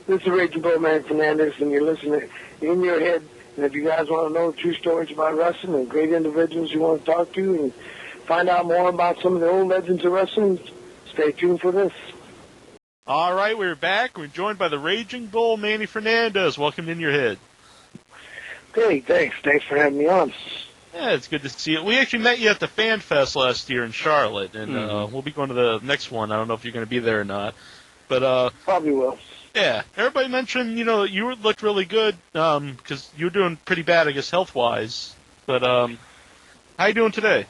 This is Rickey Morton, Fernandez, and you're listening In Your Head. And if you guys want to know true stories about wrestling and great individuals you want to talk to and find out more about some of the old legends of wrestling, stay tuned for this. All right, we're back. We're joined by the Raging Bull, Manny Fernandez. Welcome to In Your Head. Hey, thanks. Thanks for having me on. Yeah, it's good to see you. We actually met you at the Fan Fest last year in Charlotte, and we'll be going to the next one. I don't know if you're going to be there or not. But probably will. Yeah, everybody mentioned, you looked really good because you were doing pretty bad, I guess, health-wise. But how you doing today?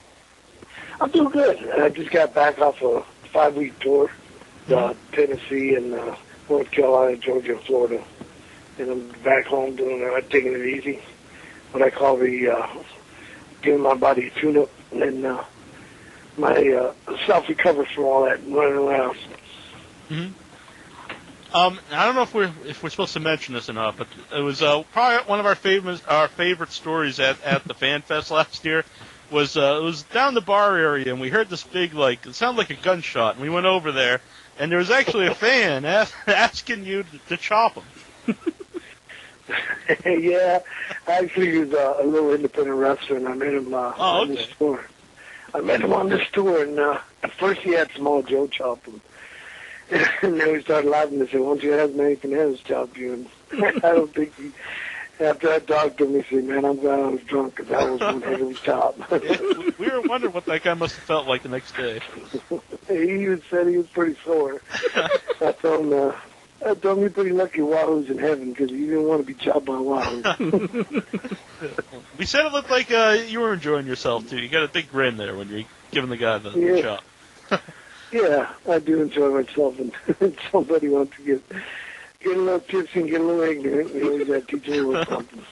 I'm doing good. I just got back off a 5-week tour, Tennessee and North Carolina, Georgia, and Florida. And I'm back home taking it easy. What I call giving my body a tune-up and then my self-recovery from all that running around. Mm-hmm. I don't know if we're supposed to mention this or not, but it was probably one of our favorite stories at the Fan Fest last year. It was down the bar area, and we heard this big, it sounded like a gunshot, and we went over there, and there was actually a fan asking you to chop him. Yeah, actually he was a little independent wrestler, and I met him on this tour. I met him on this tour, and at first he had Small Joe chop him. And then we started laughing and said, "Why don't you have Manny Fernandez chop you?" And I don't think after I talked to him, he said, "Man, I'm glad I was drunk because that was one heck of a chop." Yeah, we were wondering what that guy must have felt like the next day. He said he was pretty sore. I told him you're pretty lucky Wahoo's in heaven because you didn't want to be chopped by Wahoo. We said it looked like you were enjoying yourself, too. You got a big grin there when you're giving the guy the chop. Yeah, I do enjoy myself, and somebody wants to get a little tipsy and get a little ignorant. You always got to teach them a little something.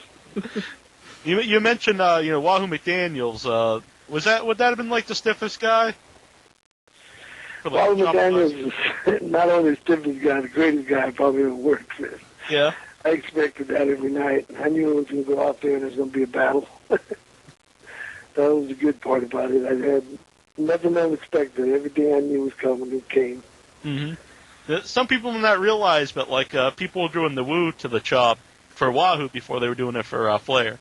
You mentioned, Wahoo McDaniels. Would that have been like the stiffest guy? Wahoo McDaniels is not only the stiffest guy, the greatest guy I probably ever worked with. Yeah. I expected that every night. I knew it was going to go out there and there's going to be a battle. That was the good part about it. I had nothing unexpected. Everything I knew was coming, it came. Mm-hmm. Some people may not realize, but people were doing the woo to the chop for Wahoo before they were doing it for Flair.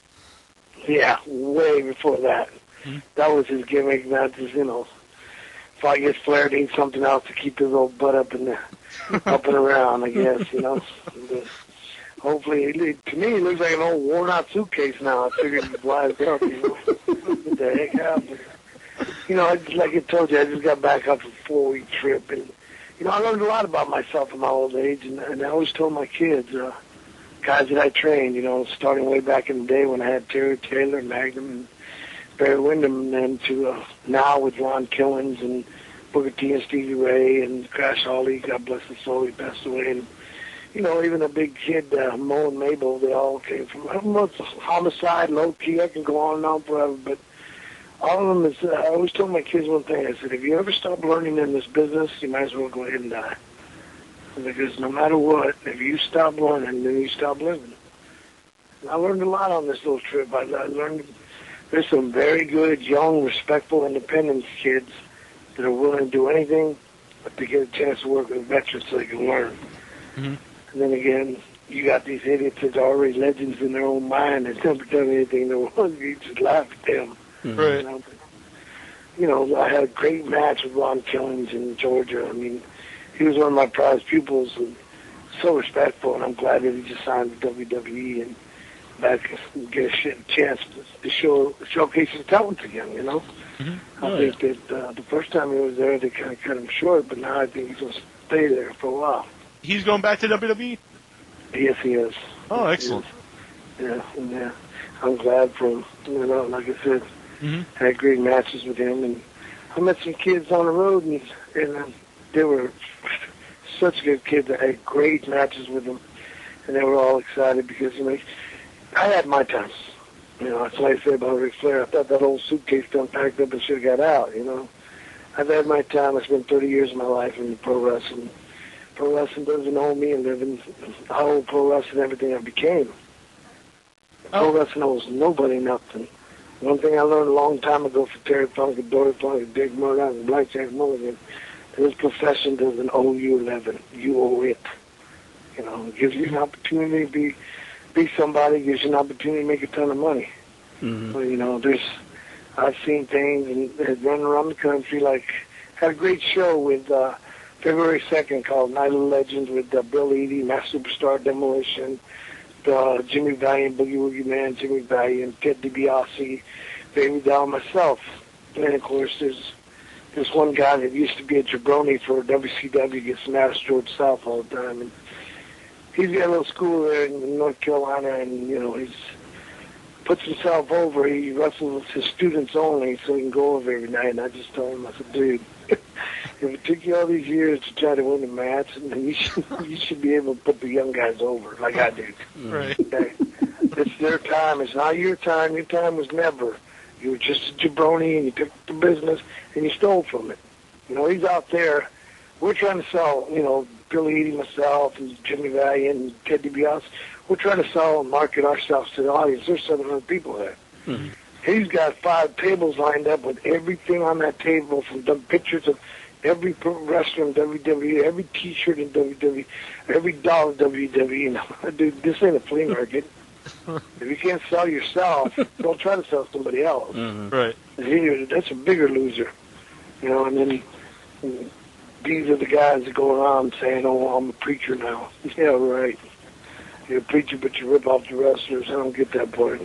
Yeah, way before that. Mm-hmm. That was his gimmick. Not just if I get Flair needs something else to keep his old butt up and around, I guess. But hopefully, to me, it looks like an old worn-out suitcase now. I figured he'd wise up. Get the heck out there. Like I told you, I just got back up from a 4-week trip, and I learned a lot about myself in my old age, and I always told my kids, guys that I trained, starting way back in the day when I had Terry Taylor, Magnum, and Barry Windham, and then to now with Ron Killings and Booker T and Stevie Ray and Crash Holly, God bless his soul, he passed away, and even a big kid, Mo and Mabel, they all came from homicide, low key. I can go on and on forever, but all of them is, I always told my kids one thing. I said, if you ever stop learning in this business, you might as well go ahead and die. Because no matter what, if you stop learning, then you stop living. And I learned a lot on this little trip. I learned there's some very good, young, respectful, independent kids that are willing to do anything but to get a chance to work with veterans so they can learn. Mm-hmm. And then again, you got these idiots that are already legends in their own mind that never done anything. You just laugh at them. Right. I had a great match with Ron Killings in Georgia. I mean, he was one of my prized pupils and so respectful, and I'm glad that he just signed with WWE and back get a chance to showcase his talents again, Mm-hmm. I think that the first time he was there, they kind of cut him short, but now I think he's going to stay there for a while. He's going back to WWE? Yes, he is. Oh, excellent. Yeah. I'm glad for him. Like I said, had great matches with him, and I met some kids on the road, and they were such good kids. I had great matches with them, and they were all excited because I had my times. That's what I say about Ric Flair. I thought that old suitcase done packed up and should have got out. I've had my time. I spent 30 years of my life in pro wrestling. Pro wrestling doesn't owe me, and living I owe pro wrestling everything I became. Pro wrestling owes nobody nothing. One thing I learned a long time ago from Terry Funk and Dory Funk and Dick Murdoch and Blackjack Mulligan, this profession doesn't owe you 11. You owe it. You know, it gives you an opportunity to be somebody. It gives you an opportunity to make a ton of money. Mm-hmm. But, you know, I've seen things and run around the country. Like, had a great show with February 2nd called Night of the Legends with Bill Eadie, Mass Superstar Demolition, Jimmy Valiant, Boogie Woogie Man, Jimmy Valiant, Ted DiBiase, Baby Doll, myself. And, of course, there's this one guy that used to be a jabroni for WCW, gets mad at George South all the time. And he's got a little school there in North Carolina, and, you know, he's puts himself over. He wrestles his students only so he can go over every night. And I just told him, I said, dude, if it took you all these years to try to win a match, then you should be able to put the young guys over like I did. Right. Okay? It's their time. It's not your time. Your time was never. You were just a jabroni, and you took the business, and you stole from it. You know, he's out there. We're trying to sell, you know, Billy Eadie, myself, and Jimmy Valiant, and Ted DiBiase. We're trying to sell and market ourselves to the audience. There's 700 people there. Mm-hmm. He's got 5 tables lined up with everything on that table, from the pictures of every wrestler in WWE, every T-shirt in WWE, every doll in WWE. Dude, this ain't a flea market. If you can't sell yourself, don't try to sell somebody else. Mm-hmm. Right. That's a bigger loser. You know, and then these are the guys that go around saying, oh, I'm a preacher now. Yeah, right. You're a preacher, but you rip off the wrestlers. I don't get that part.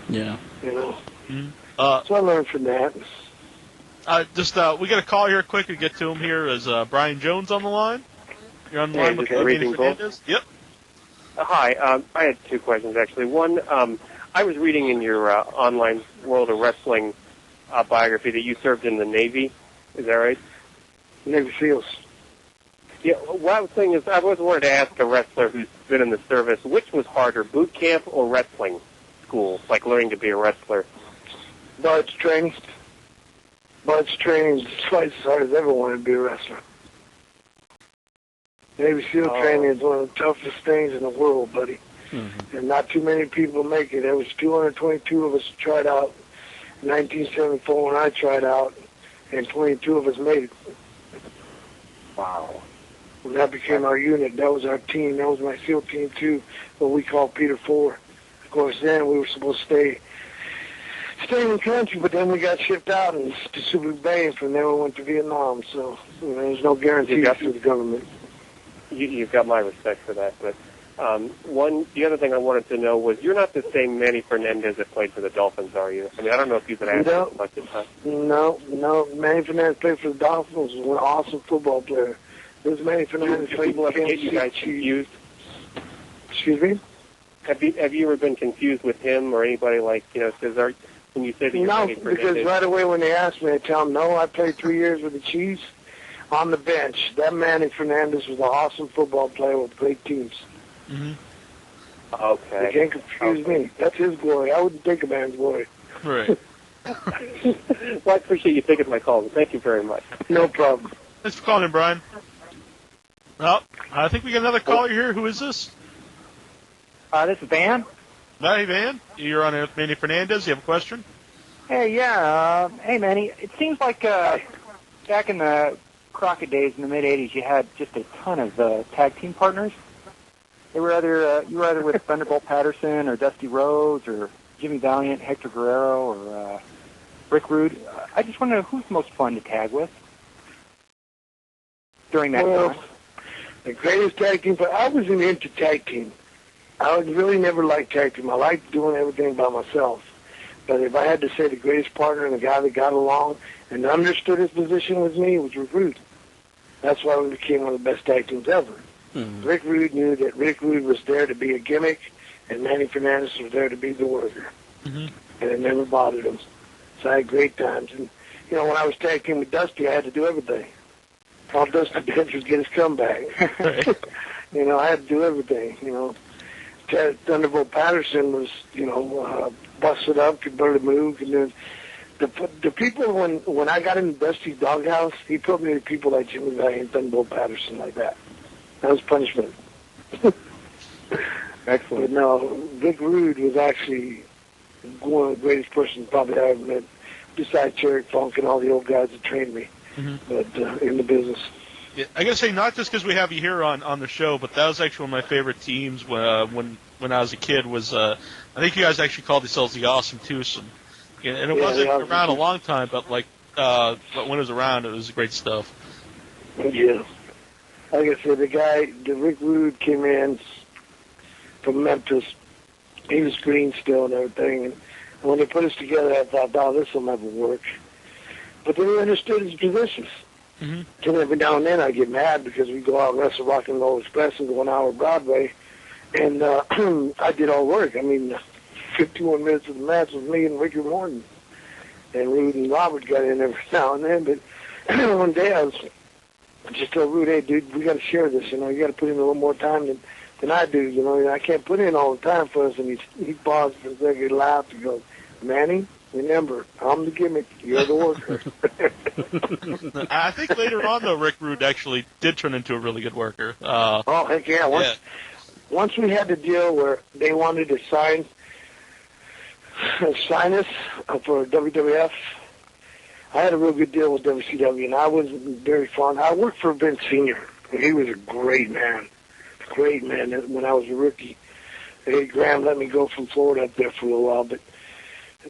Yeah. You know? Mm-hmm. So I learned from that. We got a call here quick to get to him here. Is Brian Jones on the line? You're on the line with Manny Fernandez? Yep. Hi. I had 2 questions, actually. One, I was reading in your online World of Wrestling biography that you served in the Navy. Is that right? Navy SEALs. Yeah. What I was saying is I always wanted to ask a wrestler who's been in the service, which was harder, boot camp or wrestling school, like learning to be a wrestler? Bart's training. Bart's training is twice as hard as ever wanted to be a wrestler. Navy SEAL training is one of the toughest things in the world, buddy. Mm-hmm. And not too many people make it. There was 222 of us who tried out in 1974 when I tried out, and 22 of us made it. Wow. And that became our unit. That was our team. That was my SEAL team, too, what we call Peter 4. Of course, then we were supposed to stay in the country, but then we got shipped out and to Subic Bay, and from there we went to Vietnam. So, you know, there's no guarantee through the government. You've got my respect for that. But the other thing I wanted to know was, you're not the same Manny Fernandez that played for the Dolphins, are you? I mean, I don't know if you've been asked this much of time. No. Manny Fernandez played for the Dolphins. Was an awesome football player. It was Manny Fernandez. Do people ever get you guys confused? Excuse me? Have you ever been confused with him or anybody like, you know, because when you say that you're Manny Fernandez? No, because right away when they asked me, I tell them, no, I played 3 years with the Chiefs on the bench. That Manny Fernandez was an awesome football player with great teams. Mm-hmm. Okay. You can't confuse me. That's his glory. I wouldn't take a man's glory. Right. Well, I appreciate you taking my call. Thank you very much. No problem. Thanks for calling in, Brian. Well, I think we got another caller here. Who is this? This is Van. Hey, Van. You're on with Manny Fernandez. You have a question? Hey, yeah. Hey, Manny. It seems like back in the Crockett days in the mid-'80s, you had just a ton of tag team partners. They were you were either with Thunderbolt Patterson or Dusty Rhodes or Jimmy Valiant, Hector Guerrero, or Rick Rude. I just want to know who's most fun to tag with during that time. The greatest tag team, but I wasn't into tag team. I really never liked tag team. I liked doing everything by myself. But if I had to say the greatest partner and the guy that got along and understood his position with me, it was Rick Rude. That's why we became one of the best tag teams ever. Mm-hmm. Rick Rude knew that Rick Rude was there to be a gimmick, and Manny Fernandez was there to be the warrior. Mm-hmm. And it never bothered him. So I had great times. And, you know, when I was tag team with Dusty, I had to do everything. All Dusty did was get his comeback. You know, I had to do everything, you know. Thunderbolt Patterson was, you know, busted up, could barely move. Could do the people, when I got in Dusty's doghouse, he put me with people like Jimmy Valiant and Thunderbolt Patterson like that. That was punishment. Excellent. But no, Rick Rude was actually one of the greatest persons probably I ever met, besides Cherry Funk and all the old guys that trained me, but in the business. Yeah, I gotta say, not just because we have you here on the show, but that was actually one of my favorite teams when I was a kid. Was I think you guys actually called yourselves the Awesome Twosome, and it wasn't around a long time, but when it was around, it was great stuff. Yeah, like I said, the Rick Rude came in from Memphis. He was green still and everything, and when they put us together, I thought, "Oh, this will never work." But then we understood his positions. Mm-hmm. And every now and then I get mad because we go out and wrestle Rock and Roll Express and go an hour Broadway, and I did all work. I mean, 51 minutes of the match was me and Rickey Morton, and Rude and Robert got in every now and then. But one day I just told Rude, "Hey, dude, we got to share this. You know, you got to put in a little more time than I do. You know, I can't put in all the time for us." And he paused for a second, he laughed, and goes, "Manny, remember, I'm the gimmick. You're the worker." I think later on, though, Rick Rude actually did turn into a really good worker. Oh, heck yeah. Once we had the deal where they wanted to sign us for WWF, I had a real good deal with WCW, and I wasn't very fond. I worked for Vince Sr., and he was a great man. Great man when I was a rookie. Hey, Graham let me go from Florida up there for a little while, but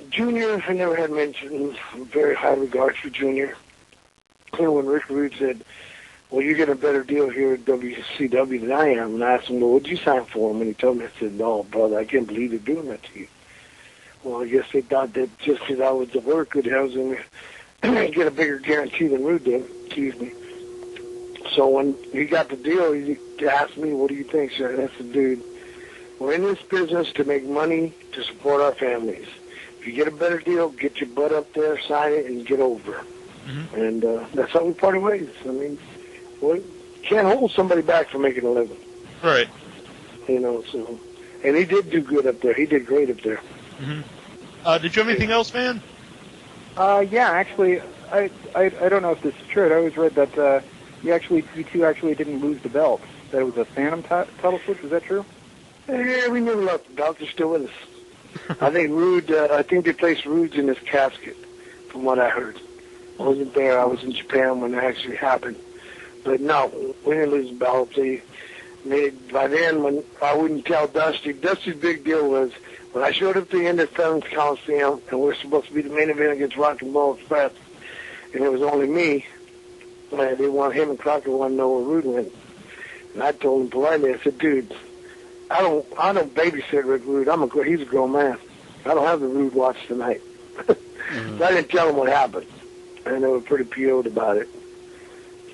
Junior, I never had mentioned very high regards for Junior. And when Rick Rude said, "Well, you get a better deal here at WCW than I am," and I asked him, "Well, what'd you sign for him?" And he told me, I said, "No, brother, I can't believe they're doing that to you." Well, I guess they thought that just because I was the worker, that I was going to get a bigger guarantee than Rude did. Excuse me. So when he got the deal, he asked me, "What do you think, sir?" And I said, "Dude, we're in this business to make money to support our families. If you get a better deal, get your butt up there, sign it, and get over." Mm-hmm. And that's how we parted ways. I mean, you can't hold somebody back from making a living. Right. You know, so. And he did do good up there. He did great up there. Mm-hmm. Did you have anything else, man? Yeah, actually, I don't know if this is true. I always read that you two actually didn't lose the belts. That it was a phantom title switch. Is that true? Yeah, we never lost the belts. They're still with us. I think Rude. I think they placed Rude's in his casket, from what I heard. I wasn't there. I was in Japan when it actually happened. But no, we didn't lose the belts. By then, when I wouldn't tell Dusty. Dusty's big deal was when I showed up at the end of Fernandez Coliseum, and we were supposed to be the main event against Rock and Roll Express, and it was only me. They want him and Crockett want to know where Rude went. And I told him politely, I said, "Dude, I don't babysit Rick Rude. He's a grown man. I don't have the Rude watch tonight." Mm-hmm. So I didn't tell him what happened, and they were pretty PO'd about it.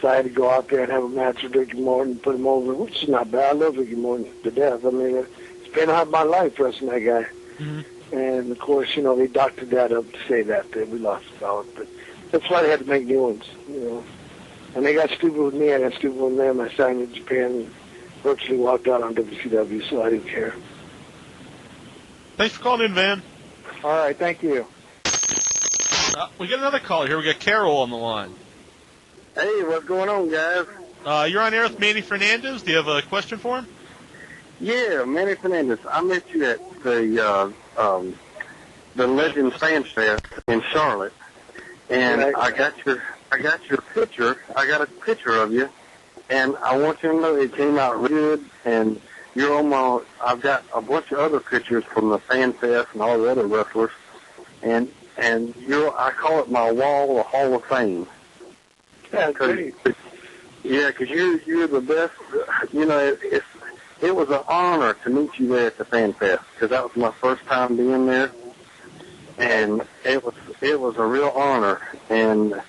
So I had to go out there and have a match with Rickey Morton and put him over, which is not bad. I love Rickey Morton to death. I mean, it's been out of my life wrestling that guy. Mm-hmm. And, of course, you know, they doctored that up to say that we lost the belt. But that's why they had to make new ones, you know. And they got stupid with me. I got stupid with them. I signed in Japan and virtually walked out on WCW, so I didn't care. Thanks for calling in, Van. All right, thank you. We got another caller here. We got Carol on the line. Hey, what's going on, guys? You're on air with Manny Fernandez. Do you have a question for him? Yeah, Manny Fernandez. I met you at the Legends Fan Fest in Charlotte, and right. I got your picture. I got a picture of you, and I want you to know it came out good. And you're on my. I've got a bunch of other pictures from the Fan Fest and all the other wrestlers, and I call it my wall of Hall of Fame. Yeah, great. Yeah, because you're the best. You know, it was an honor to meet you there at the Fan Fest because that was my first time being there, and it was a real honor. And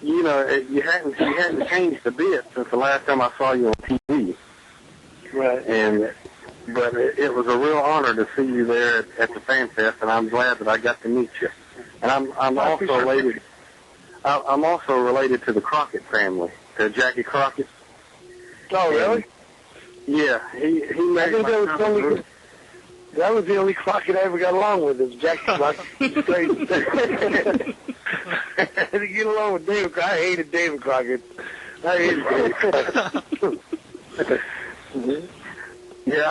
you know, you hadn't changed a bit since the last time I saw you on TV. Right. But it was a real honor to see you there at the Fan Fest, and I'm glad that I got to meet you. And I'm also related. I'm also related to the Crockett family, to Jackie Crockett. Oh, really? Yeah, he made my son. That was the only Crockett I ever got along with, is Jackie Crockett. It's crazy. I had to get along with David Crockett. I hated David Crockett. I hated David Crockett. Yeah,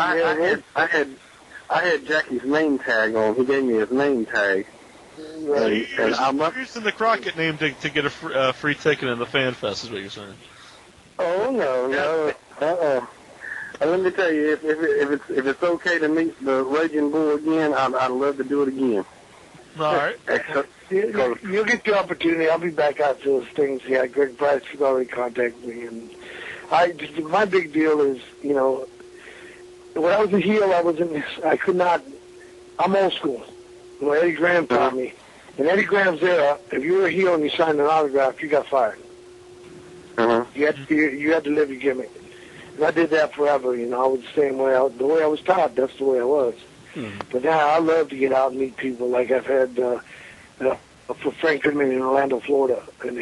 I had Jackie's name tag on. He gave me his name tag. And I'm You're using the Crockett name to get a free ticket in the Fan Fest, is what you're saying. Oh no. Let me tell you, if it's okay to meet the Raging Bull again, I'd love to do it again. All right. You'll get the opportunity. I'll be back out to those things. Yeah, Greg Price has already contacted me, and my big deal is, you know, when I was a heel, I could not. I'm old school. You know, Eddie Graham taught me. In Eddie Graham's era, if you were a heel and you signed an autograph, you got fired. You had to live your gimmick. And I did that forever. You know, I was the same way. The way I was taught, that's the way I was. But now I love to get out and meet people. Like I've had for Frank Goodman in Orlando, Florida, and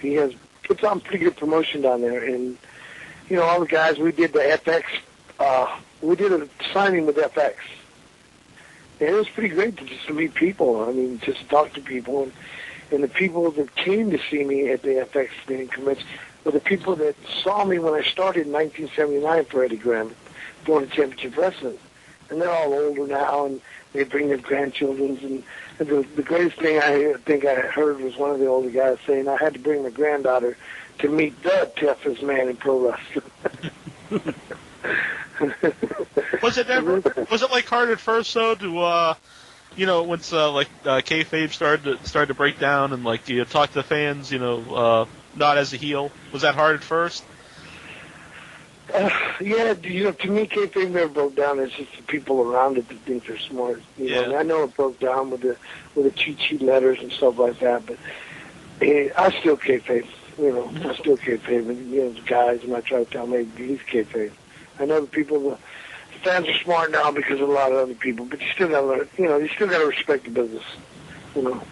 he has puts on pretty good promotion down there. And you know, all the guys, we did the FX. We did a signing with FX. And it was pretty great to meet people. I mean, just to talk to people. And the people that came to see me at the FX convention were the people that saw me when I started in 1979 for Eddie Graham, Florida Championship Wrestling. And they're all older now, and they bring their grandchildren. And the greatest thing I think I heard was one of the older guys saying, I had to bring my granddaughter to meet the toughest man in pro wrestling. Was it like hard at first though to you know, once kayfabe started to break down and like you talk to the fans, you know, not as a heel, was that hard at first? Yeah, you know, to me, kayfabe never broke down. It's just the people around it that think they're smart. You know, and I know it broke down with the cheat sheet letters and stuff like that, but I still kayfabe. You know, I still kayfabe. And you know, the guys, and I try to tell them, hey, he's kayfabe. I know the fans are smart now because of a lot of other people, but you still got to learn. You know, you still got to respect the business. You know,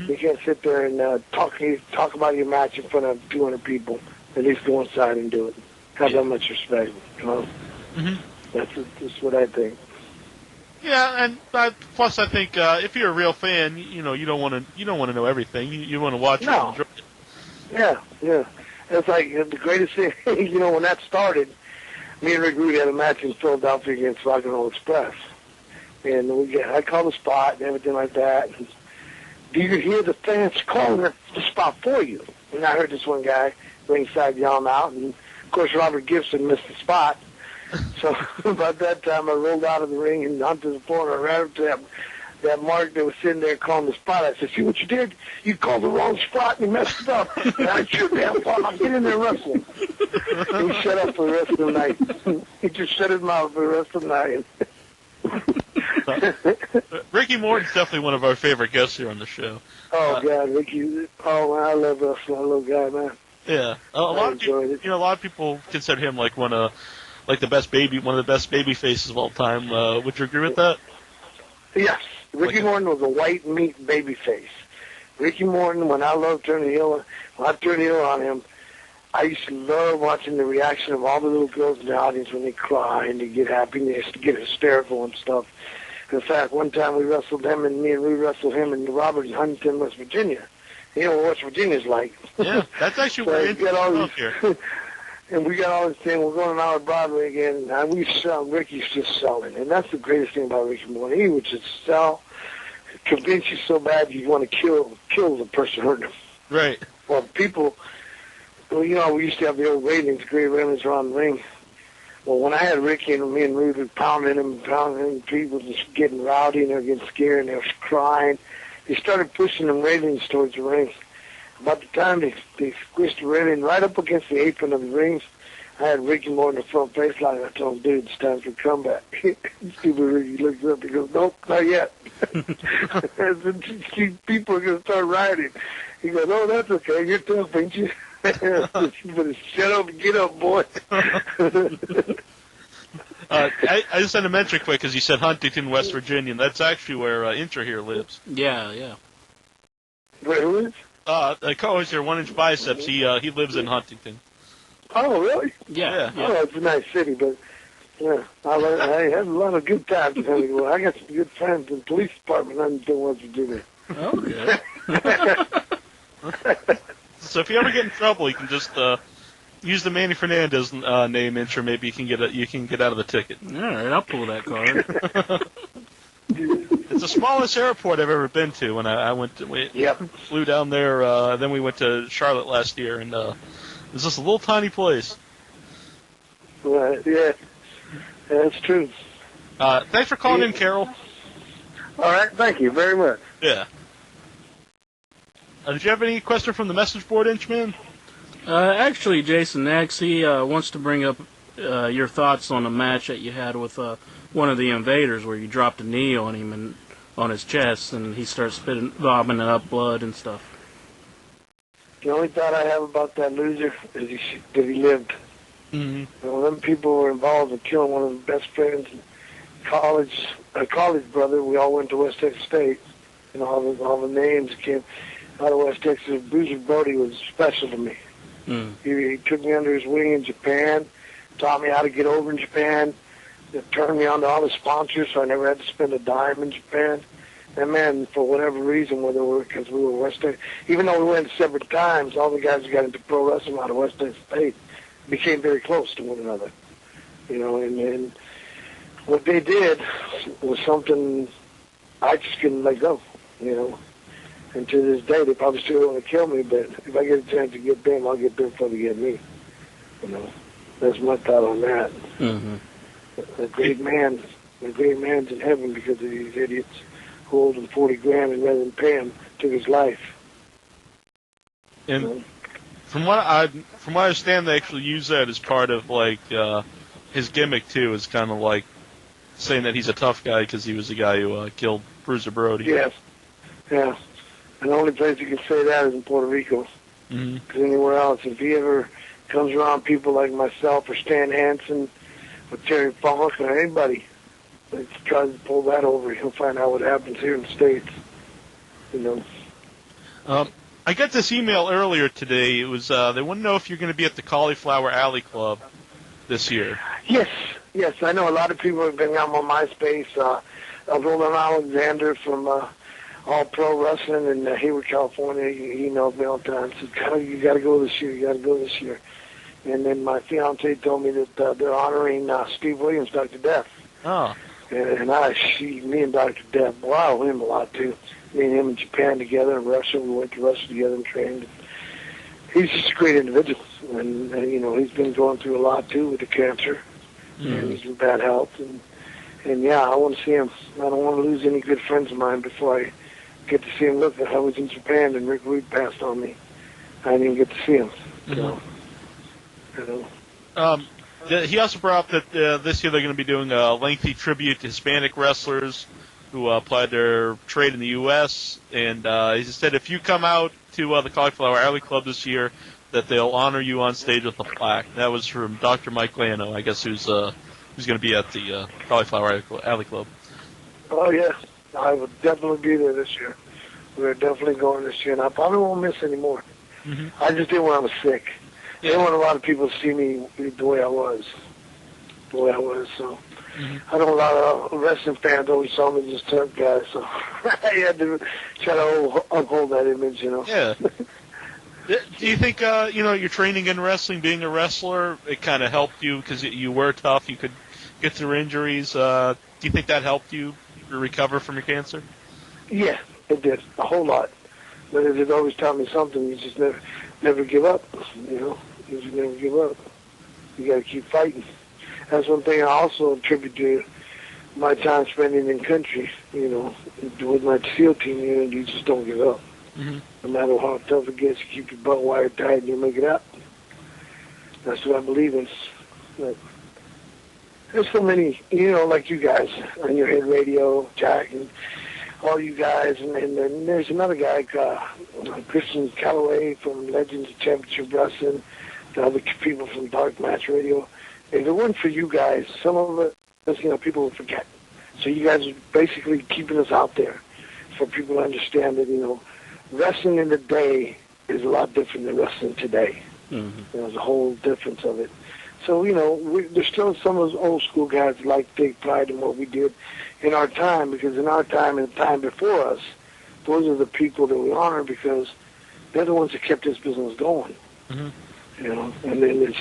you can't sit there and talk about your match in front of 200 people. At least go inside and do it. Have that much respect. You know, that's what I think. Yeah, and plus I think if you're a real fan, you know, you don't want to know everything. You want to watch it and enjoy it. Yeah. It's like the greatest thing. You know, when that started. Me and Rick Rude had a match in Philadelphia against Rock and Roll Express. And I called the spot and everything like that. And do you hear the fans calling the spot for you? And I heard this one guy ringside yelling out. And, of course, Robert Gibson missed the spot. So about that time, I rolled out of the ring and onto the floor. And I ran up to that Mark that was sitting there calling the spot. I said, see what you did? You called the wrong spot and you messed it up. And I should have thought, I'll get in there wrestling. He shut up for the rest of the night. He just shut his mouth for the rest of the night. Rickey Morton's definitely one of our favorite guests here on the show. Oh, God, Rickey. Oh, man, I love wrestling. I love guy, man. Yeah. A lot of people consider him like one of the best baby faces of all time. Would you agree with that? Yes. Rickey Morton was a white meat baby face. Rickey Morton, when I turned the heel on him, I used to love watching the reaction of all the little girls in the audience when they cry and they get happy and they get hysterical and stuff. In fact, one time me and Rude wrestled him and Robert in Huntington, West Virginia. You know what West Virginia's like. Yeah, that's actually where it's up here. And we got all this thing, we're going out on Broadway again, and we sell, Ricky's just selling. And that's the greatest thing about Rickey Morton. He would just sell, convince you so bad you'd want to kill the person hurting him. Right. Well, people, you know, we used to have the old ratings, great ratings around the ring. Well, when I had Rickey and me and Rude were pounding him, people just getting rowdy and they were getting scared and they were crying. They started pushing them ratings towards the ring. About the time they squished the railing right up against the apron of the rings, I had Rickey Morton in the front face line. I told him, dude, it's time for a comeback. Stupid Rickey looks up. He goes, nope, not yet. People are going to start rioting. He goes, oh, that's okay. You're tough, ain't you? You better shut up and get up, boy. I just had to mention quick because you said Huntington, West Virginia. And that's actually where Intra here lives. Yeah. Wait, who is? The co-host here, 1 Inch Biceps. He lives in Huntington. Oh, really? Yeah. Oh, it's a nice city, but yeah, I had a lot of good times in Huntington. I got some good friends in the police department in Huntington, West Virginia. Okay. So if you ever get in trouble, you can just use the Manny Fernandez name intro. Maybe you can get out of the ticket. All right, I'll pull that card. It's the smallest airport I've ever been to. When I went to, flew down there. Then we went to Charlotte last year, and it's just a little tiny place. Right. Yeah. That's true. Thanks for calling in, Carol. All right, thank you very much. Yeah. Did you have any question from the message board, Inchman? Actually, Jason Nax, he wants to bring up your thoughts on a match that you had with one of the invaders where you dropped a knee on him and on his chest, and he starts vomiting up blood and stuff. The only thought I have about that loser is that he lived. Mm-hmm. You know, them people were involved in killing one of the best friends in college, a college brother. We all went to West Texas State, and all the names that came out of West Texas. Bruiser Brody was special to me. Mm. He took me under his wing in Japan, taught me how to get over in Japan, turned me on to all the sponsors, so I never had to spend a dime in Japan. And man, for whatever reason, because we were West Texas, even though we went separate times, all the guys who got into pro wrestling out of West Texas State became very close to one another. You know, and what they did was something I just couldn't let go, you know. And to this day, they probably still want to kill me, but if I get a chance to get them, I'll get them before they get me. You know, that's my thought on that. Mm-hmm. A great man's in heaven because of these idiots who owed him $40,000 and rather than pay him, took his life. And you know? from what I understand, they actually use that as part of like his gimmick too. Is kind of like saying that he's a tough guy because he was the guy who killed Bruiser Brody. Yes. Yeah. And the only place you can say that is in Puerto Rico. Mm-hmm. Because anywhere else, if he ever comes around people like myself or Stan Hansen or Terry Funk or anybody that tries to pull that over, he'll find out what happens here in the States. You know. I got this email earlier today. It was they want to know if you're going to be at the Cauliflower Alley Club this year. Yes. I know a lot of people have been on my MySpace. Roland Alexander from All Pro Wrestling in Hayward, California. He emailed me all the time. Said, you got to go this year. And then my fiance told me that they're honoring Steve Williams, Dr. Death. Oh. And me and Dr. Death, well, I owe him a lot too. Me and him in Japan together in Russia. We went to Russia together and trained. He's just a great individual. And you know, he's been going through a lot too with the cancer. Mm-hmm. And he's in bad health. And yeah, I want to see him. I don't want to lose any good friends of mine before I get to see him. Look, I was in Japan and Rick Rude passed on me. I didn't even get to see him. Mm-hmm. You know. He also brought up that this year they're going to be doing a lengthy tribute to Hispanic wrestlers who applied their trade in the U.S. And he said if you come out to the Cauliflower Alley Club this year, that they'll honor you on stage with a plaque. That was from Dr. Mike Lano, I guess, who's going to be at the Cauliflower Alley Club. Oh, yeah. I will definitely be there this year. We're definitely going this year, and I probably won't miss any more. Mm-hmm. I just did when I was sick. I didn't want a lot of people to see me the way I was. So mm-hmm. I know a lot of wrestling fans always saw me as this tough guy, so I had to try to uphold that image, you know. Yeah. Do you think, your training in wrestling, being a wrestler, it kind of helped you because you were tough, you could get through injuries? Do you think that helped you recover from your cancer? Yeah, it did, a whole lot. But it always taught me something. You just never give up, you know. You just never give up. You got to keep fighting. That's one thing I also attribute to my time spending in country, you know, with my SEAL team. You just don't give up. Mm-hmm. No matter how tough it gets, you keep your butt wired tight and you make it out. That's what I believe in. But there's so many, you know, like you guys on your head radio, Jack, and all you guys. And then there's another guy, Christian Calloway from Legends of Championship Wrestling, the other people from Dark Match Radio. If it weren't for you guys, some of it, you know, people would forget. So you guys are basically keeping us out there for people to understand that, you know, wrestling in the day is a lot different than wrestling today. Mm-hmm. There's a whole difference of it. So, you know, there's still some of those old school guys that like to take pride in what we did in our time, because in our time and the time before us, those are the people that we honor because they're the ones that kept this business going. Mm-hmm. You know, and then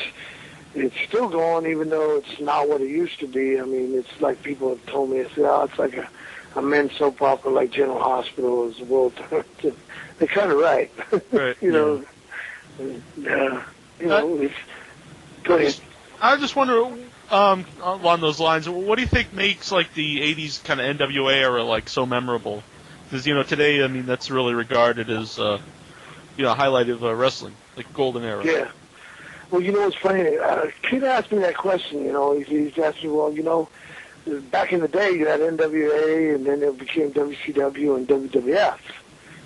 it's still going, even though it's not what it used to be. I mean, it's like people have told me, it's like a a men's soap opera like General Hospital is the world. They're kind of right. Right. you know. It's good. I just wonder, along those lines, what do you think makes like the '80s kind of NWA era like so memorable? Because today, I mean, that's really regarded as highlight of wrestling, like golden era. Yeah. Well, what's funny? A kid asked me that question. He's asked me, well, back in the day, you had NWA, and then it became WCW and WWF,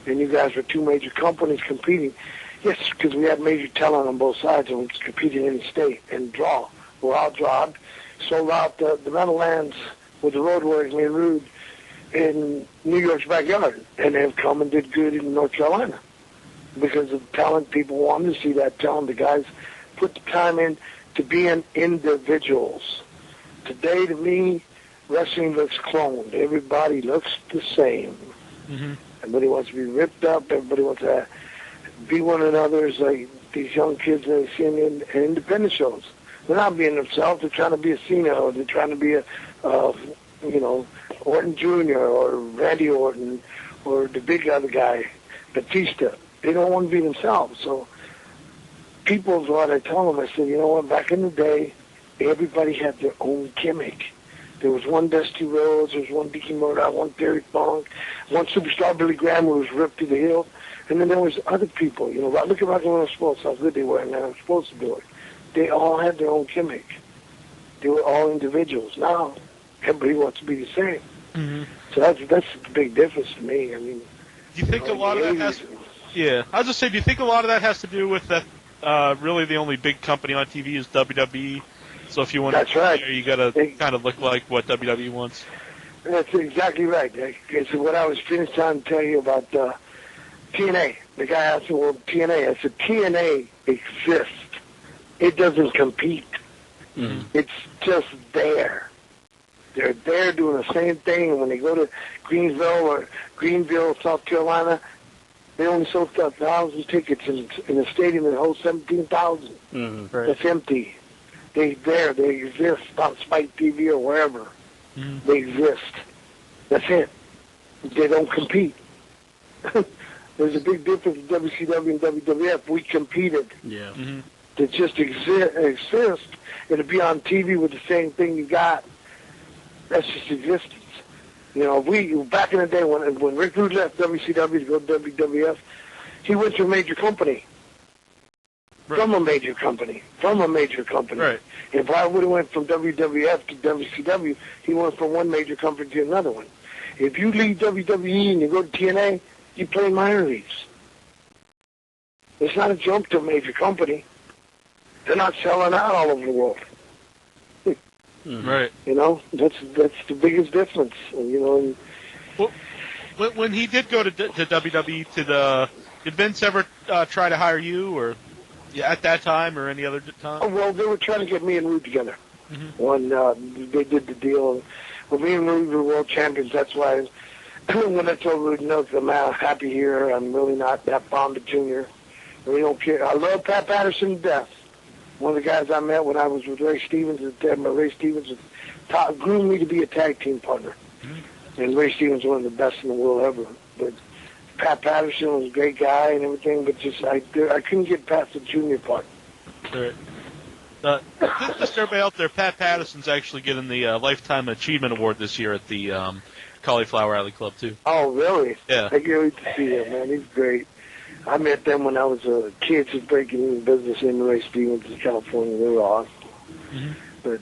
and you guys were two major companies competing. Yes, because we had major talent on both sides, and we competed in the state and draw. We're outdrawed, sold out the Meadowlands with the Road Warriors, me and Rude, in New York's backyard, and they've come and did good in North Carolina because of talent. People wanted to see that talent. The guys put the time in to being individuals. Today, to me, wrestling looks cloned. Everybody looks the same. Mm-hmm. Everybody wants to be ripped up. Everybody wants to be one another. It's like these young kids that are seeing in independent shows. They're not being themselves. They're trying to be a Cena, or they're trying to be a, Orton Jr. or Randy Orton or the big other guy, Batista. They don't want to be themselves. So people's what I tell them, I said, you know what, back in the day, everybody had their own gimmick. There was one Dusty Rhodes, there was one Rickey Morton, one Terry Funk, one superstar Billy Graham who was ripped to the hill, and then there was other people. Look at Rock and Roll Sports, how good they were, and how supposed to do it. They all had their own gimmick. They were all individuals. Now, everybody wants to be the same. Mm-hmm. So that's the big difference to me. I mean, do you think a lot of that has? Yeah, I was just saying. Do you think a lot of that has to do with that? Really, the only big company on TV is WWE. So if you want that's to, right. You got to kind of look like what WWE wants. That's exactly right. It's what I was finished trying to tell you about TNA. The guy asked me, well, TNA. I said, TNA exists. It doesn't compete. Mm-hmm. It's just there. They're there doing the same thing. And when they go to Greenville, South Carolina, they only sold 1,000 tickets in a stadium that holds 17,000. Mm-hmm. Right. That's empty. They exist on Spike TV or wherever. Mm-hmm. They exist. That's it. They don't compete. There's a big difference in WCW and WWF. We competed. Yeah. Mm-hmm. To just exist and to be on TV with the same thing you got. That's just existence. Back in the day when Rick Rude left WCW to go to WWF, he went to a major company. Right. From a major company. Right. If I would have went from WWF to WCW, he went from one major company to another one. If you leave WWE and you go to TNA, you play minor leagues. It's not a jump to a major company. They're not selling out all over the world. Right. That's the biggest difference. Well, when he did go to WWE, did Vince ever try to hire you, or at that time, or any other time? Oh, well, they were trying to get me and Rude together. Mm-hmm. When they did the deal, well, me and Rude were world champions. That's why when I told Rude, no, I'm happy here. I'm really not that fond of Junior. I really don't care. I love Pat Patterson to death. One of the guys I met when I was with Ray Stevens at the time, Ray Stevens groomed me to be a tag team partner. Mm-hmm. And Ray Stevens was one of the best in the world ever. But Pat Patterson was a great guy and everything, but just I couldn't get past the Junior part. Right. Just everybody out there, Pat Patterson's actually getting the Lifetime Achievement Award this year at the Cauliflower Alley Club, too. Oh, really? Yeah. I can't wait to see that, man. He's great. I met them when I was a kid, just breaking in business in Ray Stevens in California. They were awesome. Mm-hmm. But,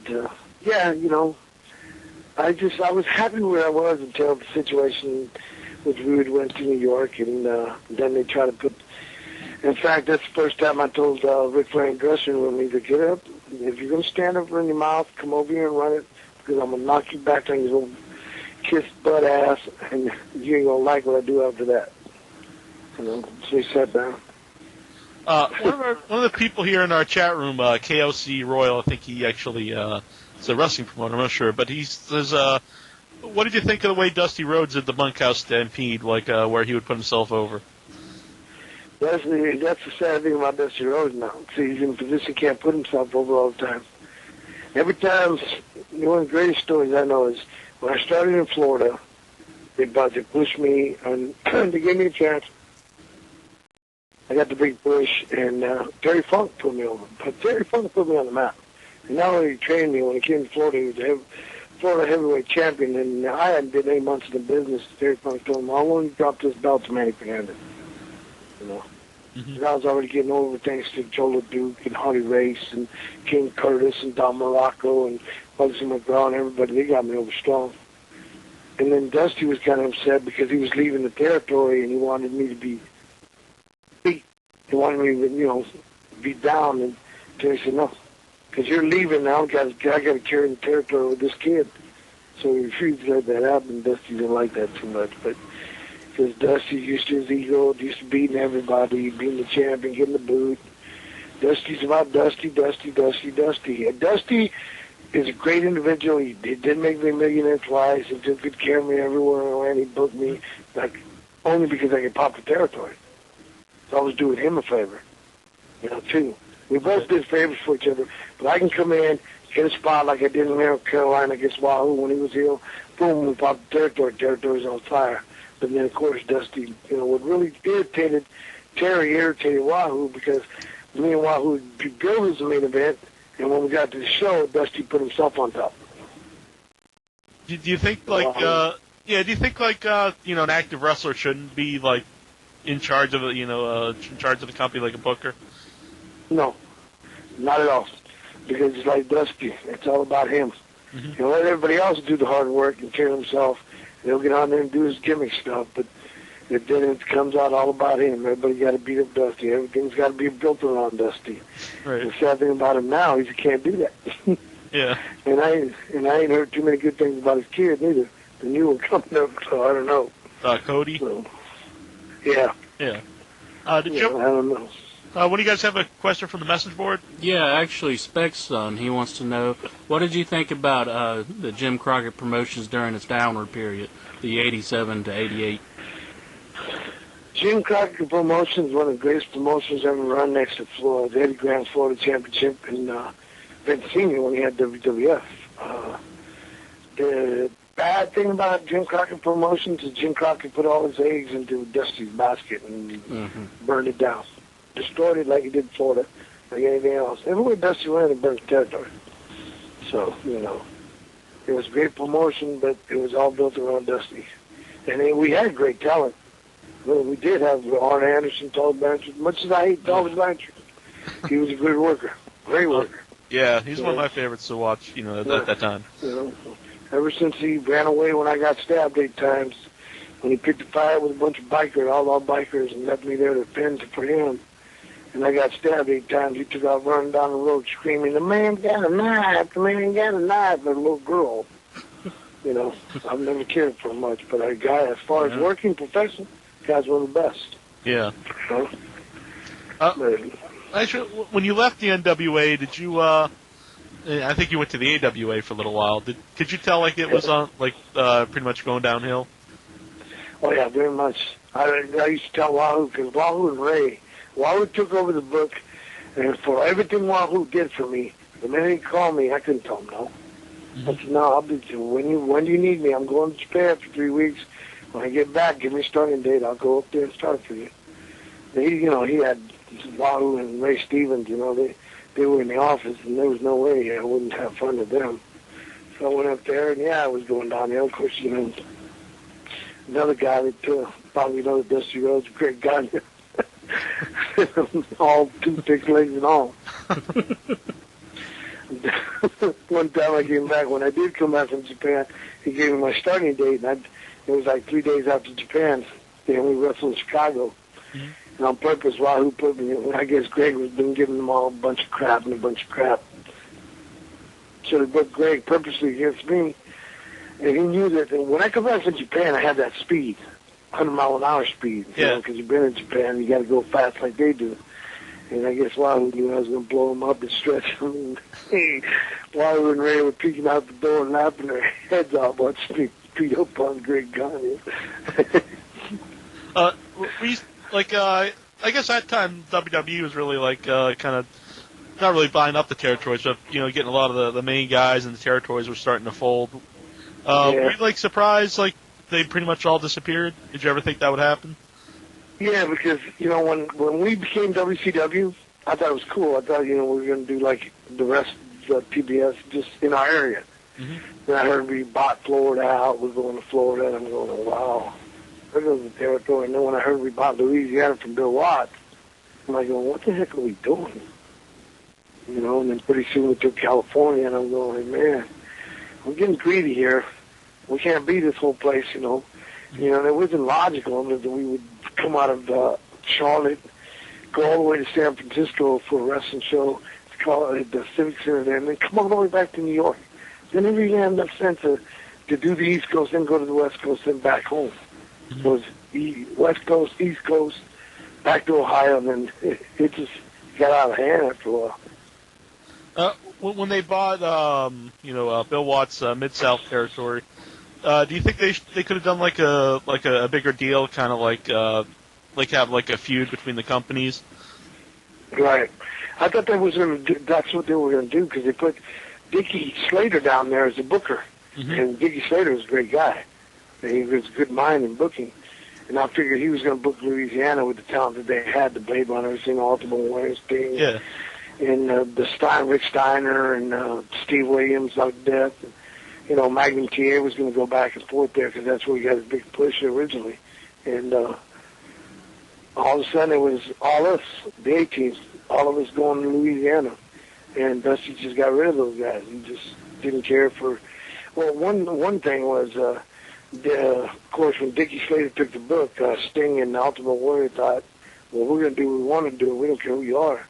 I was happy where I was until the situation with Rude went to New York, and then they tried to put... In fact, that's the first time I told Rick Flair in dressing room, either get up, if you're going to stand up in your mouth, come over here and run it, because I'm going to knock you back on your little kiss butt ass, and you ain't going to like what I do after that. So he sat down. One of the people here in our chat room, KOC Royal, I think he actually is a wrestling promoter, I'm not sure, but he says, what did you think of the way Dusty Rhodes did the Bunkhouse Stampede, where he would put himself over? That's the sad thing about Dusty Rhodes now. See, he's in a position he can't put himself over all the time. Every time, one of the greatest stories I know is when I started in Florida, They pushed me, and they gave me a chance. I got the big push, and Terry Funk put me over. But Terry Funk put me on the map. And not only he trained me, when he came to Florida, he was a Florida heavyweight champion, and I hadn't been 8 months in the business. Terry Funk told him, I want to drop this belt to Manny Fernandez. You know? Mm-hmm. I was already getting over thanks to Joe LeDuc and Hardy Race and King Curtis and Don Morocco and Bugsy McGraw and everybody. They got me over strong. And then Dusty was kind of upset because he was leaving the territory and he wanted me to be beat. He wanted me to, you know, be down. And Terry said, no, because you're leaving now. I got to carry the territory with this kid. So he refused to let that happen. Dusty didn't like that too much. But because Dusty used to his ego, used to beating everybody, being the champion, getting the boot. Dusty's about Dusty. And Dusty is a great individual. He did make me a millionaire twice. He took good care of me everywhere I went. He booked me, like, only because I could pop the territory. So I was doing him a favor, you know, too. We both did favors for each other. But I can come in, get a spot like I did in North Carolina against Wahoo when he was here. Boom, we popped the territory. Territory's on fire. But then, of course, Dusty, you know, what really irritated Wahoo because me and Wahoo built was the main event, and when we got to the show, Dusty put himself on top. Do you think, like, you know, an active wrestler shouldn't be, like, in charge of the company like a booker? No, not at all. Because it's like Dusty. It's all about him. Mm-hmm. You know, let everybody else do the hard work and carry himself. He'll get on there and do his gimmick stuff, but then it comes out all about him. Everybody got to beat up Dusty. Everything's got to be built around Dusty. Right. The sad thing about him now is he can't do that. Yeah. And I ain't heard too many good things about his kid neither. The new one coming up, so I don't know. Cody. So, yeah. Yeah. I don't know. What do you guys have a question from the message board? Yeah, actually, Speck's son, he wants to know, what did you think about the Jim Crockett promotions during its downward period, the 87 to 88? Jim Crockett Promotions, one of the greatest promotions ever run next to Florida, the Eddie Grant's Florida Championship in Pennsylvania when he had WWF. The bad thing about Jim Crockett Promotions is Jim Crockett put all his eggs into Dusty's basket and burned it down. Destroyed it like he did Florida, like anything else. Everywhere Dusty went, it burned the territory. So, you know, it was a great promotion, but it was all built around Dusty. And we had great talent. Well, we did have Arn Anderson, Todd Blanchard. Much as I hate Todd Blanchard, he was a good worker, great worker. Yeah, he's one of my favorites to watch, you know, at that time. You know, ever since he ran away when I got stabbed 8 times, when he picked a fight with a bunch of bikers, all bikers, and left me there to fend for him, and I got stabbed 8 times, he took out running down the road screaming, the man got a knife, with a little girl. You know, I've never cared for him much, but a guy, as far as working professional, guy's one of the best. Yeah. So, actually, when you left the NWA, did you, I think you went to the AWA for a little while. Could you tell, like, it was on, like, pretty much going downhill? Oh, yeah, very much. I used to tell Wahoo, because Wahoo took over the book, and for everything Wahoo did for me, the minute he called me, I couldn't tell him no. I said, no, I'll be when do you need me? I'm going to Japan for 3 weeks. When I get back, give me a starting date. I'll go up there and start for you. And he had Wahoo and Ray Stevens, you know, they were in the office, and there was no way I wouldn't have fun with them. So I went up there, and I was going downhill. Of course, you know, another guy that probably knows Dusty Rhodes, a great guy. All 2 thick legs and all. One time I came back, when I did come back from Japan, he gave me my starting date, and it was like 3 days after Japan. Then we wrestled in Chicago. Mm-hmm. And on purpose, Wahoo put me in. I guess Greg was been giving them all a bunch of crap. So they put Greg purposely against me. And he knew that when I come back from Japan, I had that speed, 100-mile-an-hour speed. Yeah. Because you've been in Japan, you got to go fast like they do. And I guess Wahoo knew I was going to blow him up and stretch him. And Wahoo and Ray were peeking out the door and laughing their heads off watching me beat up on Greg Gagne. I guess that time WWE was really like kind of not really buying up the territories, but you know, getting a lot of the main guys and the territories were starting to fold. Were you like surprised, like they pretty much all disappeared? Did you ever think that would happen? Yeah, because, when we became WCW, I thought it was cool. I thought, we were going to do like the rest of the PBS just in our area. Mm-hmm. Then I heard we bought Florida out. We're going to Florida, and I'm going, oh, wow. There goes the territory. And then when I heard we bought Louisiana from Bill Watts, I'm like, what the heck are we doing? And then pretty soon we took California, and I'm going, man, we're getting greedy here. We can't be this whole place, it wasn't logical that we would come out of Charlotte, go all the way to San Francisco for a wrestling show, call it the Civic Center there, and then come all the way back to New York. Then it really had enough sense to do the East Coast, then go to the West Coast, then back home. Mm-hmm. So it was West Coast, East Coast, back to Ohio, and then it just got out of hand after a while. When they bought, Bill Watts' Mid-South territory, do you think they could have done like a bigger deal, kind of like have like a feud between the companies? Right. I thought that's what they were going to do, because they put Dickie Slater down there as a booker. Mm-hmm. And Dickie Slater was a great guy. He was a good mind in booking. And I figured he was going to book Louisiana with the talent that they had, the Blade Runners, Ultimate Warrior, Sting. Yeah. And Rick Steiner and Steve Williams, like Death. And, Magnum TA was going to go back and forth there, because that's where he got his big push originally. And all of a sudden it was all us, the A-teams, all of us going to Louisiana. And Dusty just got rid of those guys. He just didn't care for... Well, one thing was, of course, when Dickie Slater took the book, Sting and Ultimate Warrior thought, well, we're going to do what we want to do. We don't care who you are.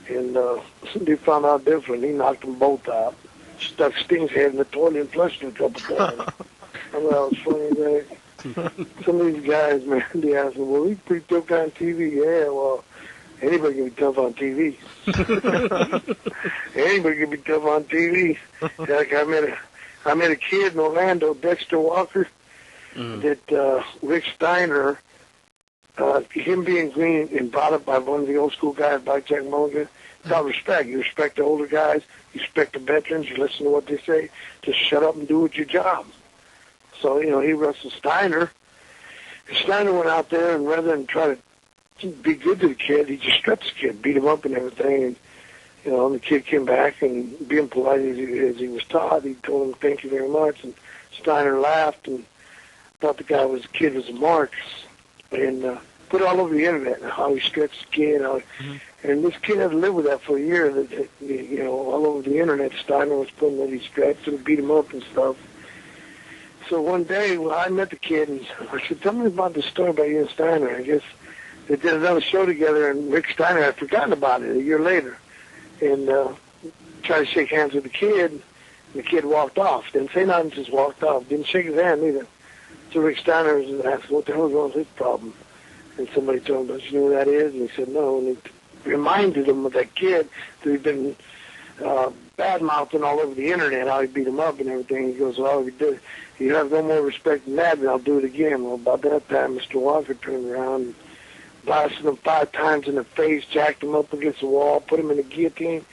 And they found out different. He knocked them both out. Stuck Sting's head in the toilet and flushed it a couple times. I thought that was funny, man. Some of these guys, man, they ask me, well, he's pretty tough guy on TV. Yeah, well, anybody can be tough on TV. Anybody can be tough on TV. Like I met a kid in Orlando, Dexter Walker, that Rick Steiner, him being green and brought up by one of the old school guys, Blackjack Mulligan, got respect. You respect the older guys. You respect the veterans. You listen to what they say. Just shut up and do what your job. So, he wrestled Steiner. Steiner went out there, and rather than try to be good to the kid, he just stretched the kid, beat him up and everything. And, the kid came back, and being polite as he was taught, he told him thank you very much. And Steiner laughed and thought the kid was a mark. And put it all over the internet, how he stretched the kid. And this kid had to live with that for a year. All over the internet, Steiner was putting that he stretched and beat him up and stuff. So one day, I met the kid, and I said, tell me about the story about you and Steiner. I guess they did another show together, and Rick Steiner had forgotten about it a year later. And tried to shake hands with the kid, and the kid walked off. Didn't say nothing, just walked off. Didn't shake his hand either. So Rick Steiner asked, what the hell is wrong with his problem? And somebody told him, don't you know who that is? And he said, no. And he reminded him of that kid that he'd been bad-mouthing all over the internet, how he beat him up and everything. He goes, well, if you have no more respect than that, then I'll do it again. Well, about that time, Mr. Walker turned around and blasted him 5 times in the face, jacked him up against the wall, put him in the guillotine,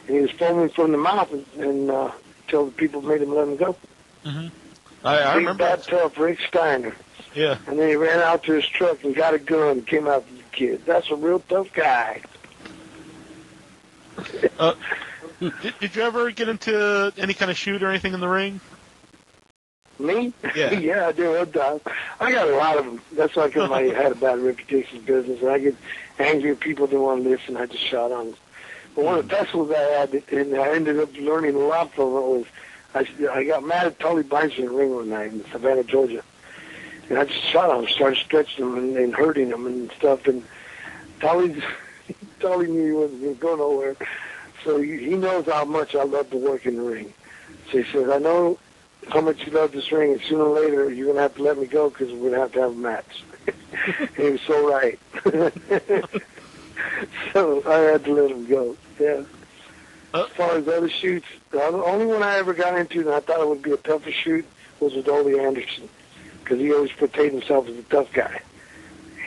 and he was foaming from the mouth until the people made him let him go. Mm-hmm. I remember. Bad, tough Rick Steiner. Yeah. And then he ran out to his truck and got a gun and came after the kid. That's a real tough guy. Did you ever get into any kind of shoot or anything in the ring? Me? Yeah. Yeah, I do. I got a lot of them. That's why I had a bad reputation in business. And I get angry at people that want to listen. I just shot on them. But one of the best ones I had, and I ended up learning a lot from it, was I got mad at Tully Blanchard in the ring one night in Savannah, Georgia. And I just shot him, started stretching him and hurting him and stuff. And Tully knew he wasn't going to go nowhere. So he knows how much I love to work in the ring. So he says, I know how much you love this ring, and sooner or later you're going to have to let me go because we're going to have a match. And he was so right. So I had to let him go, yeah. As far as other shoots, the only one I ever got into and I thought it would be a tougher shoot was with Ole Anderson, because he always portrayed himself as a tough guy.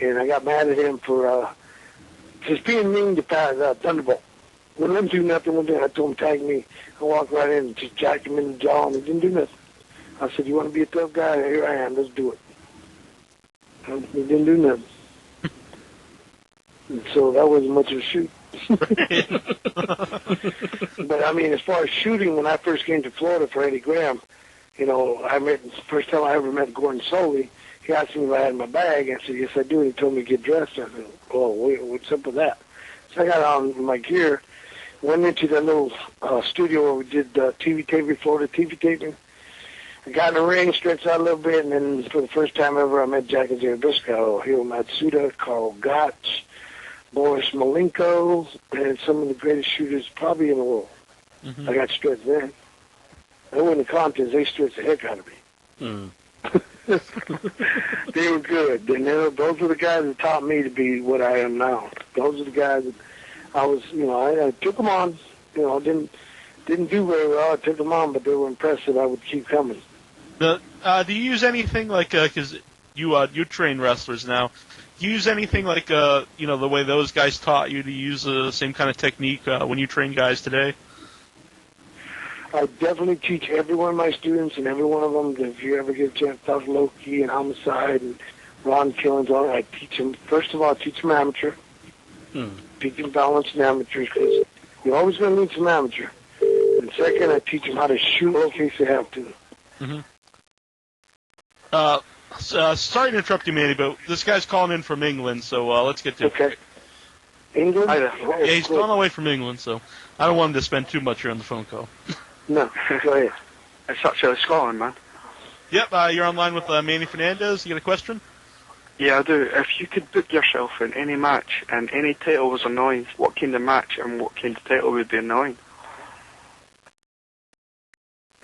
And I got mad at him for just being mean to Thunderbolt. Wouldn't let him do nothing one day. I told him, tag me. I walked right in and just jacked him in the jaw, and he didn't do nothing. I said, you want to be a tough guy? Here I am. Let's do it. And he didn't do nothing. And so that wasn't much of a shoot. But, I mean, as far as shooting, when I first came to Florida for Eddie Graham, you know, the first time I ever met Gordon Soley, he asked me if I had my bag. I said, yes, I do. And he told me to get dressed. I said, oh, what's up with that? So I got on my gear, went into that little studio where we did TV taping, Florida TV taping. I got in the ring, stretched out a little bit, and then for the first time ever, I met Jack and Jerry Briscoe, Hiro Matsuda, Carl Gotch, Boris Malenko, and some of the greatest shooters probably in the world. Mm-hmm. I got stretched then. They won the contest. They stretched the heck out of me. They were good. And those were the guys that taught me to be what I am now. Those are the guys that I was, you know, I took them on. You know, didn't do very well. I took them on, but they were impressed that I would keep coming. Do you use anything like, because you train wrestlers now, do you use anything like, you know, the way those guys taught you to use the same kind of technique when you train guys today? I definitely teach every one of my students, and every one of them, if you ever get a chance to talk to Loki and Homicide and Ron Killings, I teach them, first of all, I teach them amateur. Teach them balance in amateurs, because you're always going to need some amateur. And second, I teach them how to shoot in case they have to. Mm-hmm. Sorry to interrupt you, Manny, but this guy's calling in from England, so let's get to it. Okay. England? Yeah, he's calling away from England, so I don't want him to spend too much here on the phone call. No, go ahead. It's actually Scotland, man. Yep, you're online with Manny Fernandez. You got a question? Yeah, I do. If you could book yourself in any match and any title was annoying, what kind of match and what kind of title would be annoying?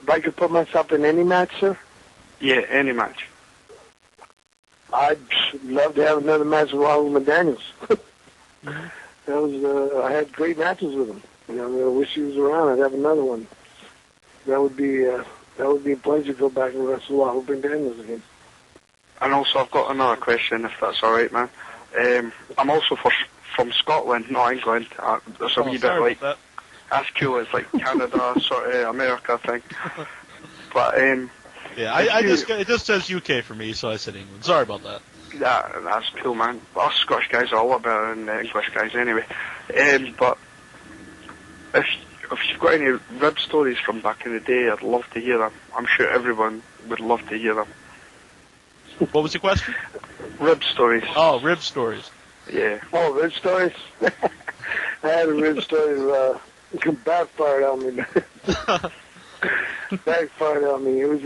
If I could put myself in any match, sir? Yeah, any match. I'd love to have another match with Wahoo McDaniels. That was I had great matches with him. You know, I wish he was around. I'd have another one. That would be a pleasure to go back and wrestle Wahoo McDaniels again. And also, I've got another question, if that's all right, man. I'm also from Scotland, not England. It's a wee bit like that's cool. It's like Canada, sort of America thing. But yeah, it just says UK for me, so I said England. Sorry about that. Yeah, that's cool, man. Us Scottish guys are a lot better than the English guys, anyway. But if you've got any rib stories from back in the day, I'd love to hear them. I'm sure everyone would love to hear them. What was the question? Rib stories. Oh, rib stories. Yeah. Oh, rib stories? I had a rib story backfired on me. Backfired on me. It was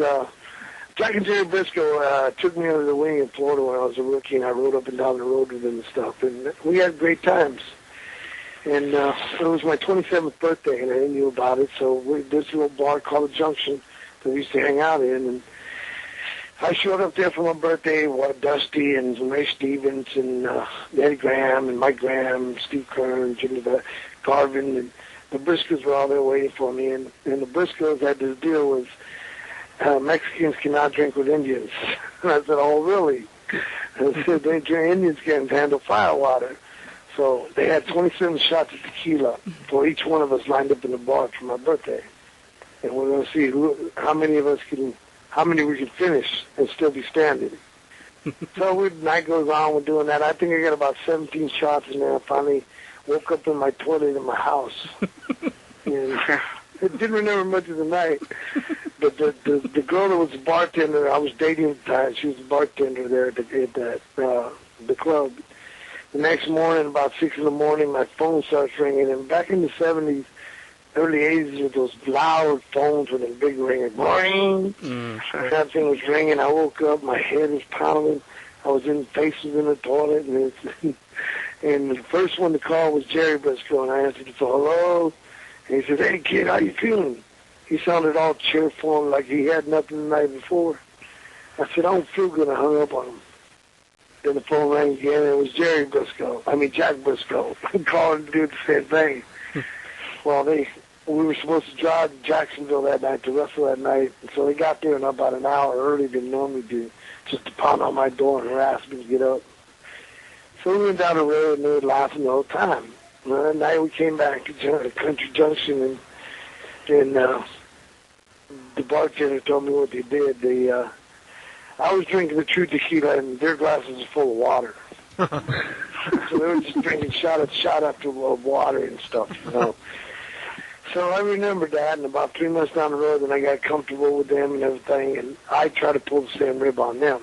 Jack and Jerry Briscoe took me under the wing in Florida when I was a rookie, and I rode up and down the road with him and stuff. And we had great times. And it was my 27th birthday, and I knew about it. So this little bar called the Junction that we used to hang out in. And I showed up there for my birthday with Dusty and Ray Stevens and Eddie Graham and Mike Graham, Steve Kern, Jimmy Garvin, and the Briscoes were all there waiting for me. And the Briscoes had this deal with Mexicans cannot drink with Indians. And I said, oh, really? And I said, Indians can't handle fire water. So they had 27 shots of tequila for each one of us lined up in the bar for my birthday. And we're going to see how many we can finish and still be standing. So night goes on, we're doing that. I think I got about 17 shots, and then I finally woke up in my toilet in my house. And I didn't remember much of the night. But the girl that was the bartender, I was dating at the time, she was the bartender there at the club. The next morning, about 6 in the morning, my phone starts ringing. And back in the 70s, early 80s, with those loud phones with a big ring, ring. That thing was ringing. I woke up, my head was pounding. I was in faces in the toilet, and the first one to call was Jerry Briscoe, and I answered the phone. Hello, and he said, "Hey kid, how you feeling?" He sounded all cheerful and like he had nothing the night before. I said, "I don't feel good." I hung up on him. Then the phone rang again, and it was Jack Briscoe, calling to do the same thing. Well, we were supposed to drive to Jacksonville that night to wrestle that night, and so they got there in about an hour earlier than normally do, just to pound on my door and harass me to get up. So we went down the road, and they were laughing the whole time. Well, that night we came back to Country Junction, and the bartender told me what they did. I was drinking the true tequila, and their glasses were full of water. So they were just drinking shot after water and stuff, you know. So I remember that, and about 3 months down the road, then I got comfortable with them and everything, and I tried to pull the same rib on them.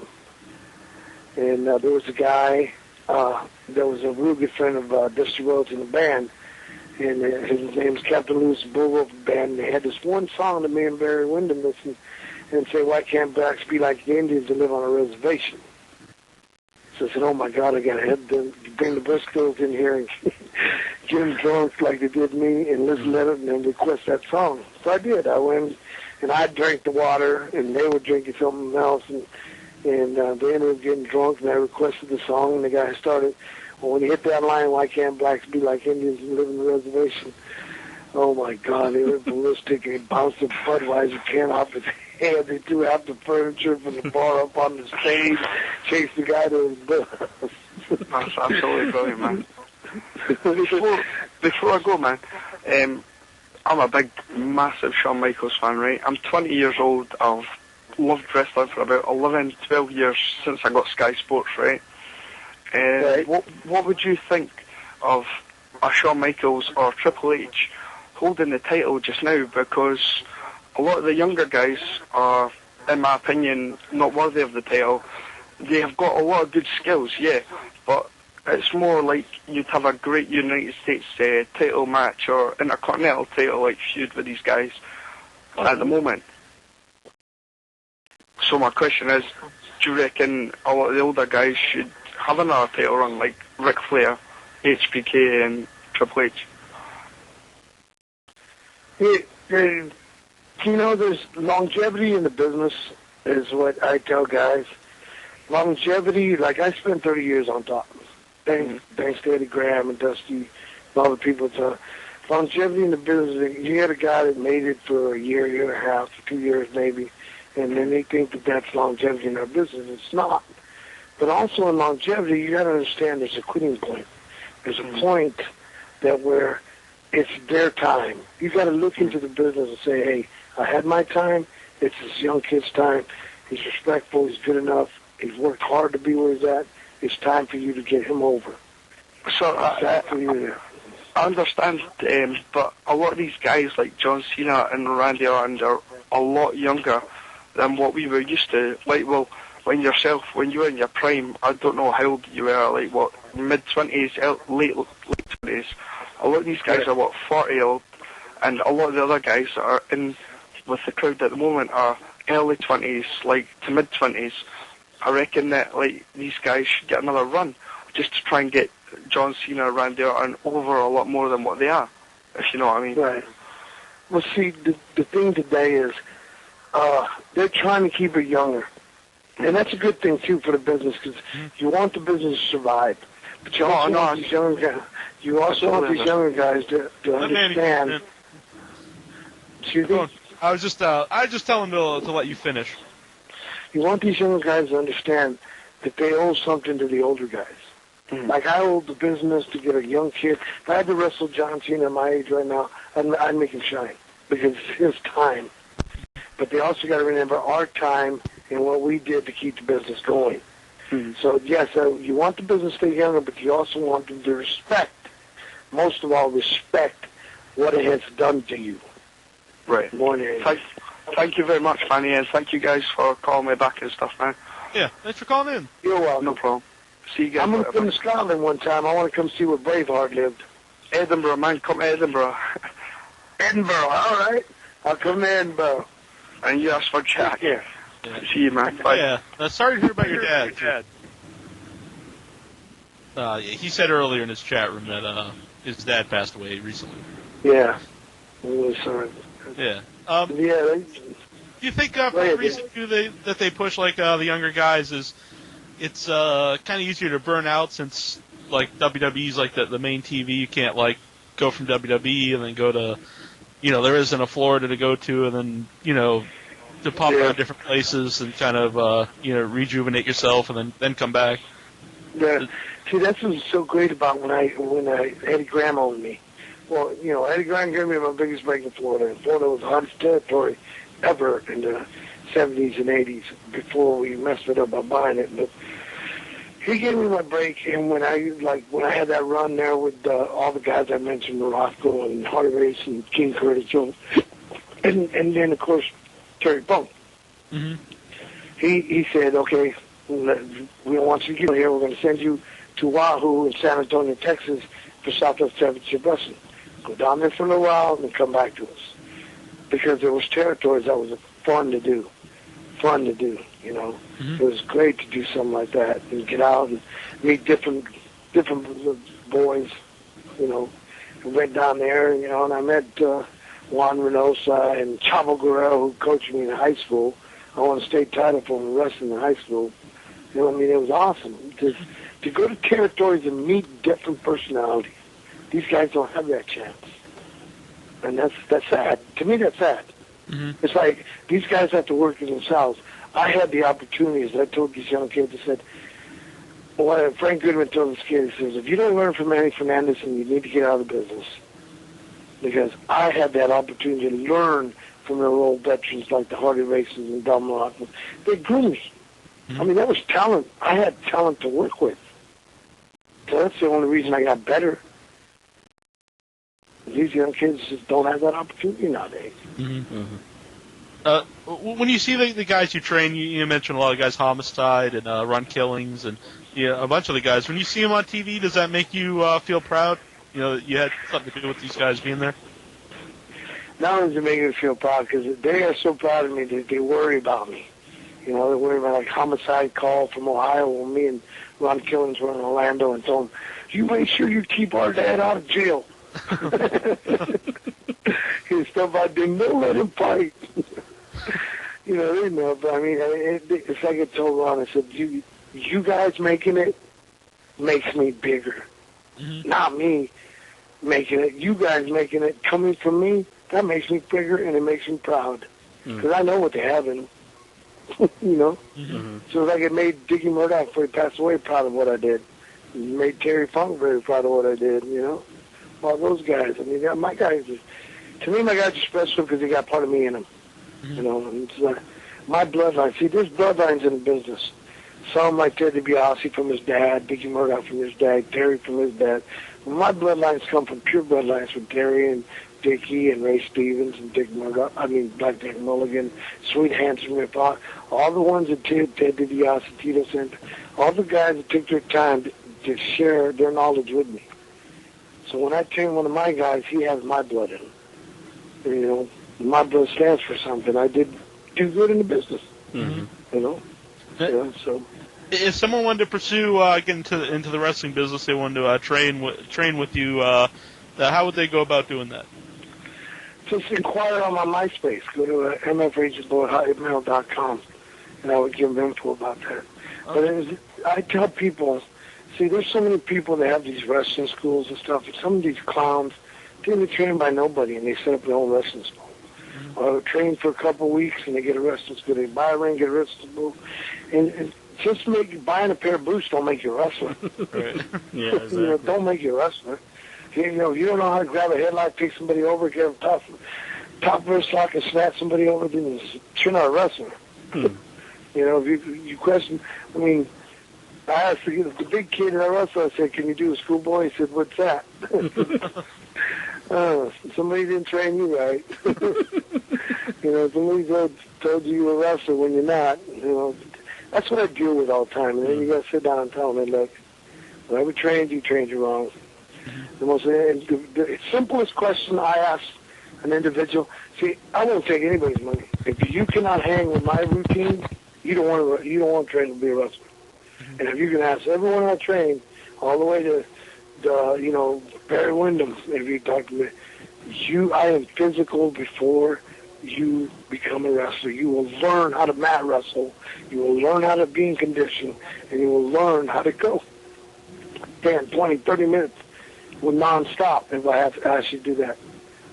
And there was a guy that was a real good friend of Dusty Rhodes in the band, and his name was Captain Lewis Bullwolf Band, and they had this one song that me and Barry Windham listened and say, why can't blacks be like the Indians and live on a reservation? So I said, oh my God, I got to bring the Briscoes in here and get them drunk like they did me and listen to it and then request that song. So I did. I went and I drank the water and they were drinking something else and they ended up getting drunk and I requested the song and the guy started, well, when he hit that line, why can't blacks be like Indians and live on the reservation? Oh my God, they were ballistic and he bounced the Budweiser can off his head. They threw out the furniture from the bar up on the stage, chased the guy to his bus. That's absolutely brilliant, man. Before I go, man, I'm a big, massive Shawn Michaels fan, right? I'm 20 years old. I've loved wrestling for about 11, 12 years since I got Sky Sports, right? Right. What would you think of a Shawn Michaels or Triple H holding the title just now? Because a lot of the younger guys are, in my opinion, not worthy of the title. They have got a lot of good skills, yeah, but it's more like you'd have a great United States title match or Intercontinental title like feud with these guys at the moment. So my question is, do you reckon a lot of the older guys should have another title run like Ric Flair, HBK and Triple H? You know, there's longevity in the business is what I tell guys. Longevity, like I spent 30 years on top. Thanks to Eddie Graham and Dusty and all the people. So longevity in the business, you had a guy that made it for a year, year and a half, 2 years maybe, and then they think that that's longevity in their business. It's not. But also in longevity, you got to understand there's a quitting point. There's a point that where it's their time. You got to look into the business and say, hey, I had my time. It's this young kid's time. He's respectful. He's good enough. He's worked hard to be where he's at. It's time for you to get him over. So I understand, but a lot of these guys like John Cena and Randy Orton are a lot younger than what we were used to. Like, well, when you were in your prime, I don't know how old you were, like what, mid-20s, late 20s. A lot of these guys are, what, 40 old, and a lot of the other guys that are in with the crowd at the moment are early 20s, like to mid-20s. I reckon that, like, these guys should get another run just to try and get John Cena, Randy Orton over a lot more than what they are, if you know what I mean. Right. Well, see, the thing today is they're trying to keep it younger. And that's a good thing, too, for the business, because you want the business to survive. But you also want these younger guys, to understand. Excuse me? I was just telling Bill to let you finish. You want these younger guys to understand that they owe something to the older guys. Like I owe the business to get a young kid. If I had to wrestle John Cena at my age right now, I'd make him shine because it's his time. But they also got to remember our time and what we did to keep the business going. So, yes, you want the business to stay younger, but you also want them to respect, most of all, respect what it has done to you. Right. More than anything. Thank you very much, Manny, and thank you guys for calling me back and stuff, man. Yeah, thanks for calling in. You're welcome. No problem. See you guys. I'm going to come to Scotland one time. I want to come see where Braveheart lived. Edinburgh, man. Come to Edinburgh. Edinburgh, all right. I'll come to Edinburgh. And you ask for Jack. Yeah. See you, man. Bye. Yeah. Sorry to hear about your dad. He said earlier in his chat room that his dad passed away recently. Yeah. I'm really sorry. Yeah. Do you think for the reason that they push like the younger guys is it's kind of easier to burn out since like WWE's like the main TV. You can't like go from WWE and then go to there isn't a Florida to go to and then to pop around different places and kind of rejuvenate yourself and then come back. Yeah. See, that's what's so great about when Eddie Graham owned me. Well, Eddie Graham gave me my biggest break in Florida. And Florida was the hottest territory ever in the 70s and 80s before we messed it up by buying it. But he gave me my break, and when I had that run there with all the guys I mentioned, Roscoe and Hardy Race and King Curtis Jones, and then of course Terry Funk. Mm-hmm. He said, okay, we don't want you to get here. We're going to send you to Wahoo in San Antonio, Texas for Southwest Championship Wrestling. Go down there for a little while and then come back to us. Because there was territories that was fun to do, you know. Mm-hmm. It was great to do something like that and get out and meet different boys, you know. We went down there, you know, and I met Juan Reynosa and Chavo Guerrero, who coached me in high school. I won a state title for wrestling in high school. You know, I mean, it was awesome to go to territories and meet different personalities. These guys don't have that chance, and that's sad. To me, that's sad. Mm-hmm. It's like these guys have to work for themselves. I had the opportunities. I told these young kids, I said, well, Frank Goodman told this kid, he says, if you don't learn from Manny Fernandez, then you need to get out of the business. Because I had that opportunity to learn from their old veterans like the Hardy Races and Don Morocco. They grew me. Mm-hmm. I mean, that was talent. I had talent to work with. So that's the only reason I got better. These young kids just don't have that opportunity nowadays. Mm-hmm. When you see the guys you train, you mentioned a lot of guys, Homicide and Run Killings and a bunch of the guys. When you see them on TV, does that make you feel proud? You know, you had something to do with these guys being there? Not only does it make me feel proud, because they are so proud of me that they worry about me. You know, they worry about, like, Homicide called from Ohio when me and Ron Killings were in Orlando and told him, you make sure you keep our dad out of jail. His stuff I did, don't let him fight. You know, they know, but I mean, it's like I told Ron, I said, you guys making it makes me bigger. Mm-hmm. Not me making it. You guys making it, coming from me, that makes me bigger and it makes me proud. Because I know what they have in them. You know? Mm-hmm. So like it made Dickie Murdoch, before he passed away, proud of what I did. It made Terry Funk very proud of what I did, you know? All those guys. I mean, my guys, to me, my guys are special because they got part of me in them. Mm-hmm. You know, and it's my bloodline. See, there's bloodlines in the business. Some like Ted DiBiase from his dad, Dickie Murdoch from his dad, Terry from his dad. Well, my bloodlines come from pure bloodlines from Terry and Dickie and Ray Stevens and Dick Murdoch. I mean, Black Dick Mulligan, Sweet Handsome Rip Off. All the ones that Ted DiBiase, Tito sent, all the guys that took their time to share their knowledge with me. So when I train one of my guys, he has my blood in him. And, you know, my blood stands for something. I did do good in the business. Mm-hmm. You know? Yeah, so. If someone wanted to pursue get into the wrestling business, they wanted to train with you, how would they go about doing that? Just inquire on my MySpace. Go to mfragersboy@hotmail.com, and I would give them info about that. Okay. But I tell people, see, there's so many people that have these wrestling schools and stuff, and some of these clowns, they're trained by nobody, and they set up their own wrestling school. Mm-hmm. Or train for a couple of weeks, and they get a wrestling school. They buy a ring, get a wrestling school, and just buying a pair of boots don't make you a wrestler. Right. Yeah, exactly. You know, don't make you a wrestler. You know, you don't know how to grab a headlock, pick somebody over, get a top wrist lock, and snap somebody over, then you're not a wrestler. You know, if you question, I mean, I asked the big kid in I wrestled, I said, can you do a schoolboy? He said, what's that? Somebody didn't train you right. You know, somebody told you you're a wrestler when you're not. You know, that's what I deal with all the time. And then you got to sit down and tell them, hey, look, whoever trained you wrong. The simplest question I ask an individual, see, I won't take anybody's money. If you cannot hang with my routine, you don't want to train to be a wrestler. And if you can ask everyone I train, all the way to Barry Windham, if you talk to me, I am physical before you become a wrestler. You will learn how to mat wrestle. You will learn how to be in condition, and you will learn how to go 10, 20, 30 minutes with nonstop if I have to ask you to do that.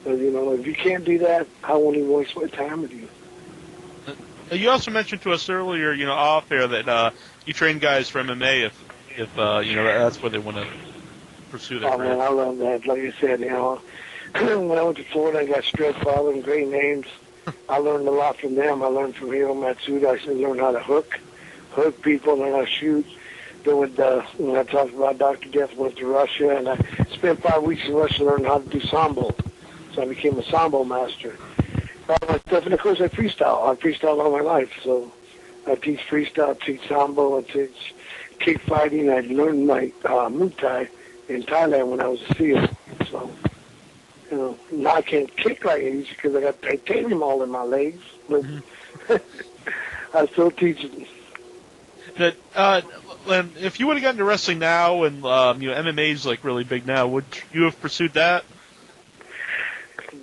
But, you know, if you can't do that, I won't even waste my time with you. You also mentioned to us earlier, you know, off air that you train guys for MMA if that's where they want to pursue their career. Man, I love that. Like I said, you know, when I went to Florida, I got Stretch Father and great names. I learned a lot from them. I learned from Hiro Matsuda. I learned how to hook people, learn how to shoot. Then when I talked about Dr. Death, went to Russia, and I spent 5 weeks in Russia learning how to do sambo. So I became a sambo master. All my stuff, and of course I freestyle. I freestyle all my life, so I teach freestyle, teach sambo, I teach kick fighting. I learned my Muay Thai in Thailand when I was a SEAL. So, now I can't kick like I used to because I got titanium all in my legs, but I still teach it. And if you would have gotten into wrestling now, and MMA is like really big now, would you have pursued that?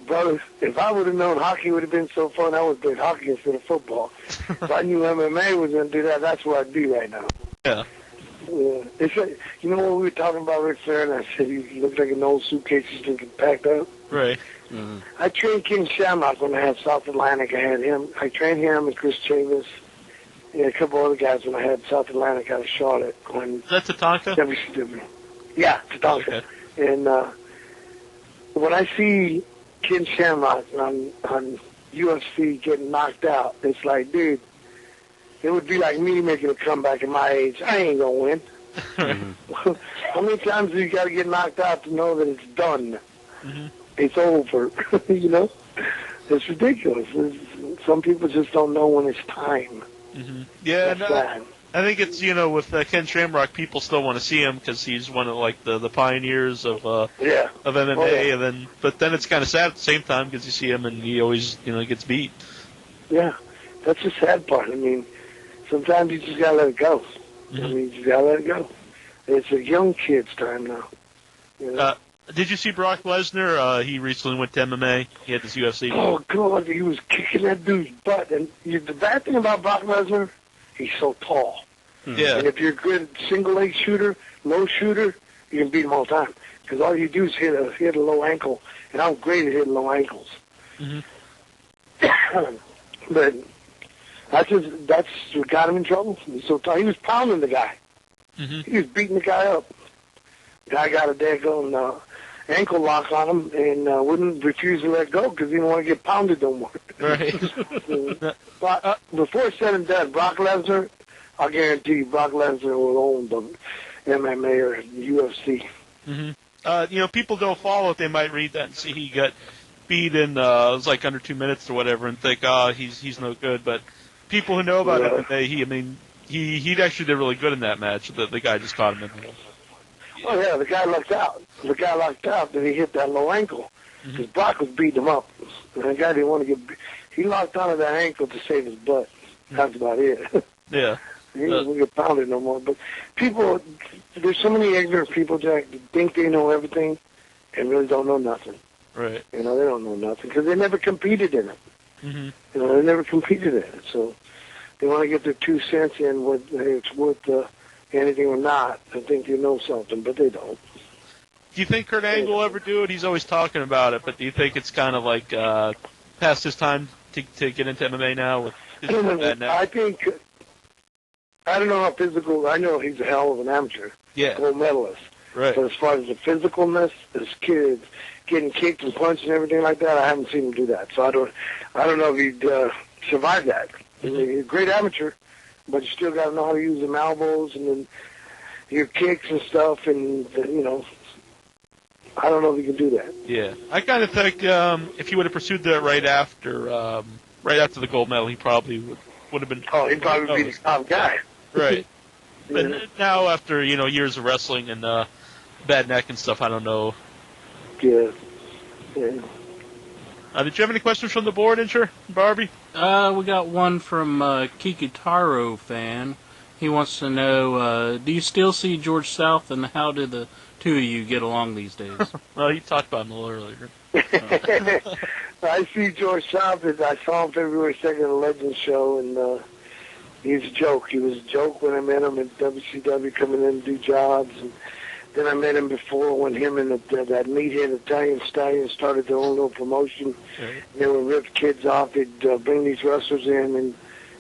Brother, if I would have known hockey would have been so fun, I would have played hockey instead of football. If I knew MMA was going to do that, that's what I'd be right now. Yeah. It's like, you know what we were talking about Ric Flair, and I said he looked like an old suitcase just getting packed up? Right. Mm-hmm. I trained King Shamrock when I had South Atlantic. I had him. I trained him and Chris Chavis and a couple other guys when I had South Atlantic out of Charlotte. Is that Tatanka? WCW. Yeah, Tatanka. Okay. And when I see Ken Shamrock on UFC getting knocked out, it's like, dude, it would be like me making a comeback at my age. I ain't going to win. Mm-hmm. How many times do you got to get knocked out to know that it's done? Mm-hmm. It's over. It's ridiculous. Some people just don't know when it's time. Mm-hmm. Yeah, I think it's, with Ken Shamrock, people still want to see him because he's one of like the pioneers of MMA, and then it's kind of sad at the same time because you see him and he always gets beat. Yeah, that's the sad part. I mean, sometimes you just gotta let it go. Mm-hmm. I mean, you just gotta let it go. It's a young kid's time now. Did you see Brock Lesnar? He recently went to MMA. He had this UFC. Oh God, he was kicking that dude's butt. And the bad thing about Brock Lesnar, he's so tall. Yeah. And if you're a good single leg shooter, low shooter, you can beat him all the time. Because all you do is hit a low ankle. And I'm great at hitting low ankles. Mm-hmm. But that's what got him in trouble. He's so tall. He was pounding the guy. Mm-hmm. He was beating the guy up. The guy got a daggone ankle lock on him and wouldn't refuse to let go because he didn't want to get pounded no more. Right. But before it's said and done, Brock Lesnar, I guarantee you, Brock Lesnar will own the MMA or UFC. Mm-hmm. People don't follow it. They might read that and see he got beat in, it was like under 2 minutes or whatever and think, he's no good. But people who know about MMA, he actually did really good in that match. The guy just caught him in the Oh, yeah, the guy lucked out. Then he hit that low ankle. Because Brock was beating him up. And the guy didn't want to he locked onto that ankle to save his butt. That's about it. Yeah. He didn't get pounded no more. But people, there's so many ignorant people, Jack, that think they know everything and really don't know nothing. Right. They don't know nothing because they never competed in it. Mm-hmm. They never competed in it. So they want to get their 2 cents in whether it's worth anything or not. I think they know something, but they don't. Do you think Kurt Angle will ever do it? He's always talking about it, but do you think it's kind of like past his time to get into MMA now? I don't know how physical. I know he's a hell of an amateur, gold medalist. Right. But as far as the physicalness, his kids getting kicked and punched and everything like that, I haven't seen him do that. So I don't know if he'd survive that. He's a great amateur, but you still got to know how to use them elbows and then your kicks and stuff, and I don't know if he can do that. Yeah, I kind of think if he would have pursued that right after the gold medal, he probably would have been. Oh, he'd probably be the top guy. Right. But now, after years of wrestling and bad neck and stuff, I don't know. Yeah. Did you have any questions from the board, Incher, Barbie? We got one from Kikutaro fan. He wants to know, do you still see George South, and how do the two of you get along these days? Well, you talked about him a little earlier. I see George South. I saw him February 2nd at the Legends show, and he's a joke. He was a joke when I met him at WCW coming in to do jobs. And then I met him before when him and that meathead Italian stallion started their own little promotion. Right. They would rip kids off. They'd bring these wrestlers in,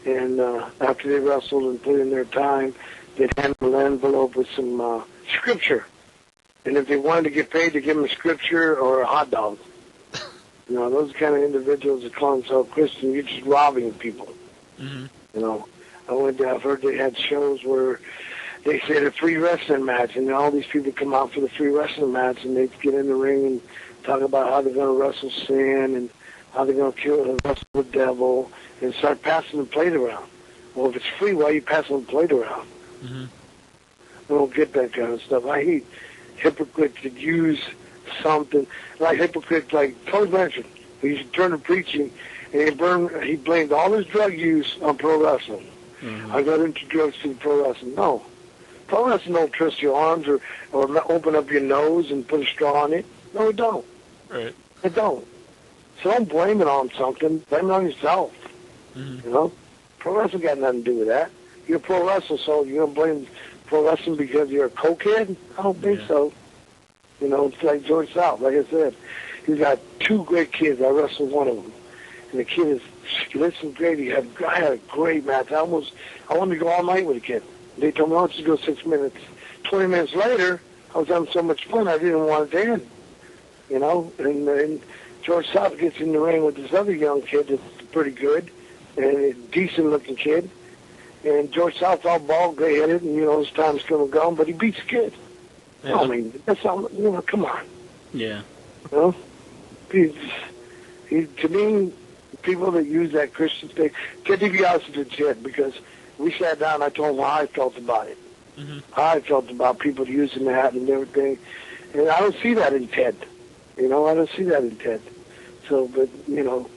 and after they wrestled and put in their time, they'd hand them an envelope with some scripture. And if they wanted to get paid, to give them a scripture or a hot dog. You know, those kind of individuals that call themselves Christian, you're just robbing people. Mm-hmm. You know, I've heard they had shows where they said a free wrestling match, and all these people come out for the free wrestling match, and they get in the ring and talk about how they're going to wrestle sin and how they're going to kill and wrestle the devil and start passing the plate around. Well, if it's free, why are you passing the plate around? Mm-hmm. I don't get that kind of stuff. I hate hypocrites that use something like hypocrites like Tony Blanchard, who used to turn to preaching, and he blamed all his drug use on pro wrestling. Mm-hmm. I got into drugs through pro wrestling. No. Pro wrestling don't twist your arms or open up your nose and put a straw in it. No, it don't. Right. It don't. So don't blame it on something. Blame it on yourself. Mm-hmm. You know? Pro wrestling got nothing to do with that. You're a pro wrestler, so you're going to blame pro wrestling because you're a cokehead? I don't think so. You know, it's like George South. Like I said, he's got two great kids. I wrestled one of them. And the kid listens great. I had a great match. I wanted to go all night with the kid. They told me, oh, just go 6 minutes. 20 minutes later, I was having so much fun, I didn't want it to end. You know, and George South gets in the ring with this other young kid that's pretty good and a decent-looking kid. And George South's all bald, gray-headed, and, you know, his time's come and gone, but he beats the kid. Yeah. I mean, that's all, you know, come on. Yeah. You know? To me, people that use that Christian thing, to be honest with you, because we sat down and I told him how I felt about it. Mm-hmm. How I felt about people using that and everything. And I don't see that in Ted. You know, I don't see that in Ted. So, but, you know,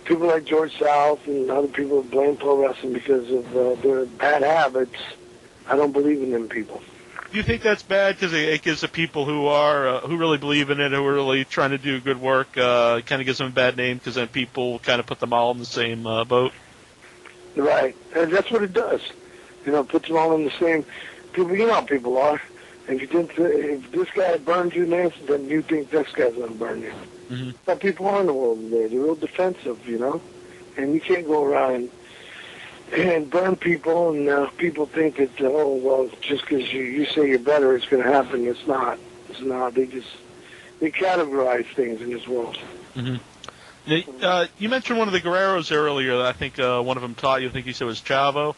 people like George South and other people blame pro wrestling because of their bad habits. I don't believe in them people. Do you think that's bad because it gives the people who are who really believe in it, who are really trying to do good work, kind of gives them a bad name because then people kind of put them all in the same boat? Right, and that's what it does. You know, puts them all in the same. People, you know how people are. If this guy burned you, Nancy, then you think this guy's going to burn you. Mm-hmm. That's how people are in the world today. They're real defensive, you know, and you can't go around and burn people, and people think that, oh, well, just because you say you're better, it's going to happen. It's not. It's not. They categorize things in this world. Mm-hmm. You mentioned one of the Guerreros earlier. I think one of them taught you. I think you said it was Chavo.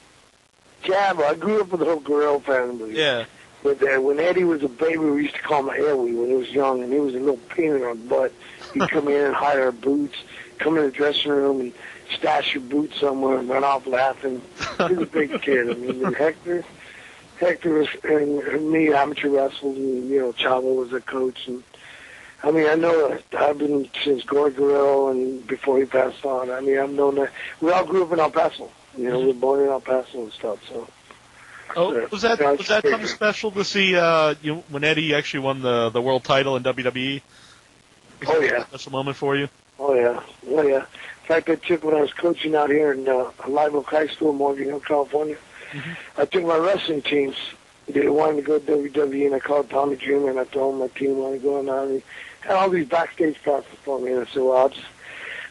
Chavo. I grew up with the whole Guerrero family. Yeah. But when Eddie was a baby, we used to call him Airwee when he was young, and he was a little pain in our butt. He'd come in and hide our boots, come in the dressing room and stash your boots somewhere and run off laughing. He was a big kid. I mean, and Hector was, and me amateur wrestled, and, you know, Chavo was a coach. And I mean, I know I've been since Gory Guerrero and before he passed on. I mean, I've known that. We all grew up in El Paso. You know, we were born in El Paso and stuff, so. Oh, was that something special to see when Eddie actually won the world title in WWE? Oh, yeah. Special moment for you? Oh, yeah. Oh, yeah. In fact, I took when I was coaching out here in Live Oak High School in Morgan Hill, California. Mm-hmm. I took my wrestling teams. They wanted to go to WWE, and I called Tommy Jr., and I told him my team wanted to go, and I had all these backstage passes for me, and I said, well,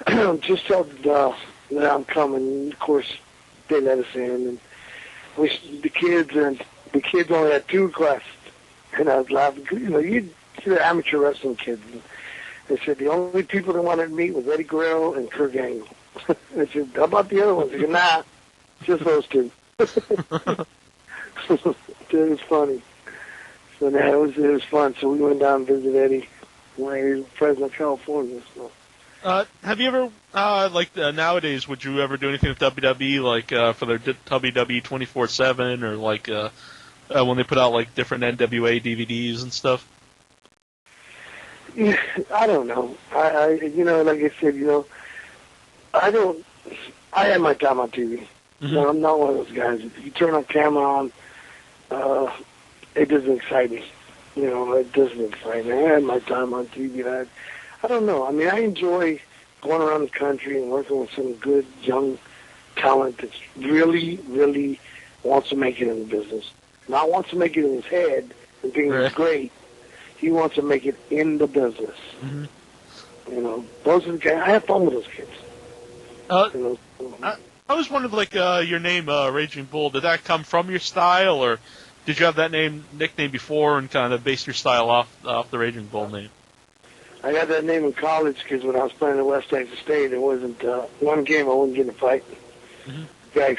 I'll just tell that I'm coming. And, of course, they let us in, and the kids only had 2 requests, and I was laughing. You know, you see the amateur wrestling kids. And they said the only people that wanted to meet was Eddie Guerrero and Kurt Angle. I said, how about the other ones? They said, nah, just those 2. It was funny. So it was fun. So we went down and visited Eddie when he was president of California. So. Have you ever, nowadays, would you ever do anything with WWE, for their WWE 24/7, or when they put out different NWA DVDs and stuff? Yeah, I don't know. I like I said, I have my time on TV. Mm-hmm. No, I'm not one of those guys. If you turn on camera on, it doesn't excite me. It doesn't excite me. I have my time on TV. I don't know. I mean, I enjoy going around the country and working with some good young talent that really, really wants to make it in the business. Not wants to make it in his head and think it's great. He wants to make it in the business. Mm-hmm. Those are the guys. I have fun with those kids. I was wondering, your name, Raging Bull, did that come from your style, or did you have that nickname before and kind of base your style off the Raging Bull name? I got that name in college because when I was playing at West Texas State, there wasn't one game I wouldn't get in a fight. Mm-hmm. Guys,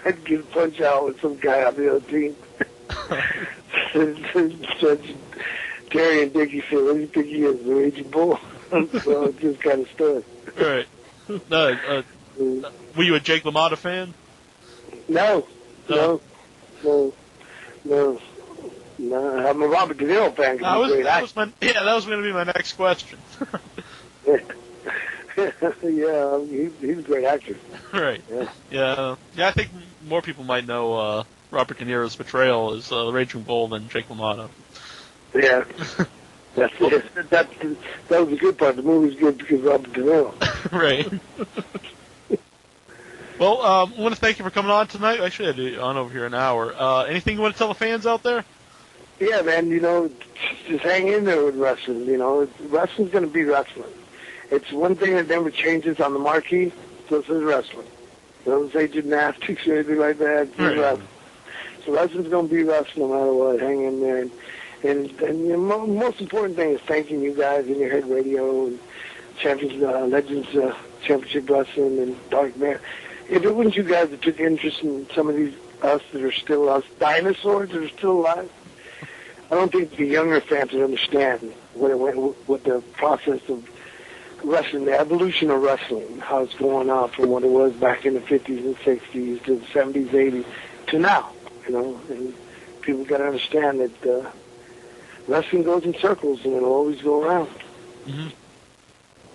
I'd get a punch out with some guy on the other team. Such Terry and Dickie said, "What do you think he is, the Raging Bull?" So it just kind of stood. Right. Were you a Jake LaMotta fan? No. I'm a Robert De Niro fan. That was going to be my next question. Yeah, he's a great actor. Right. Yeah. I think more people might know Robert De Niro's portrayal as the Raging Bull than Jake LaMotta. Yeah. That was the good part. The movie's good because Robert De Niro. Right. Well, I want to thank you for coming on tonight. Actually, I had you on over here an hour. Anything you want to tell the fans out there? Yeah, man, just hang in there with wrestling. Wrestling's going to be wrestling. It's one thing that never changes on the marquee. So it says wrestling. It doesn't say gymnastics or anything like that. It's wrestling. So wrestling's going to be wrestling no matter what. Hang in there. And the most important thing is thanking you guys in your head radio and Legends Championship Wrestling and Dark Man. If it wasn't you guys that took interest in some of these us that are still us, dinosaurs that are still alive, I don't think the younger fans would understand what the process of wrestling, the evolution of wrestling, how it's going on from what it was back in the 50s and 60s to the 70s, 80s to now, and people got to understand that wrestling goes in circles and it'll always go around. Mm-hmm.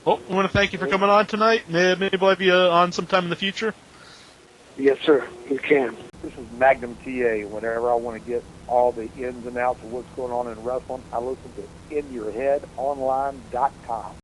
Well, I want to thank you for coming on tonight. Maybe I'll be on sometime in the future. Yes, sir. You can. This is Magnum TA. Whenever I want to get all the ins and outs of what's going on in wrestling, I listen to InYourHeadOnline.com.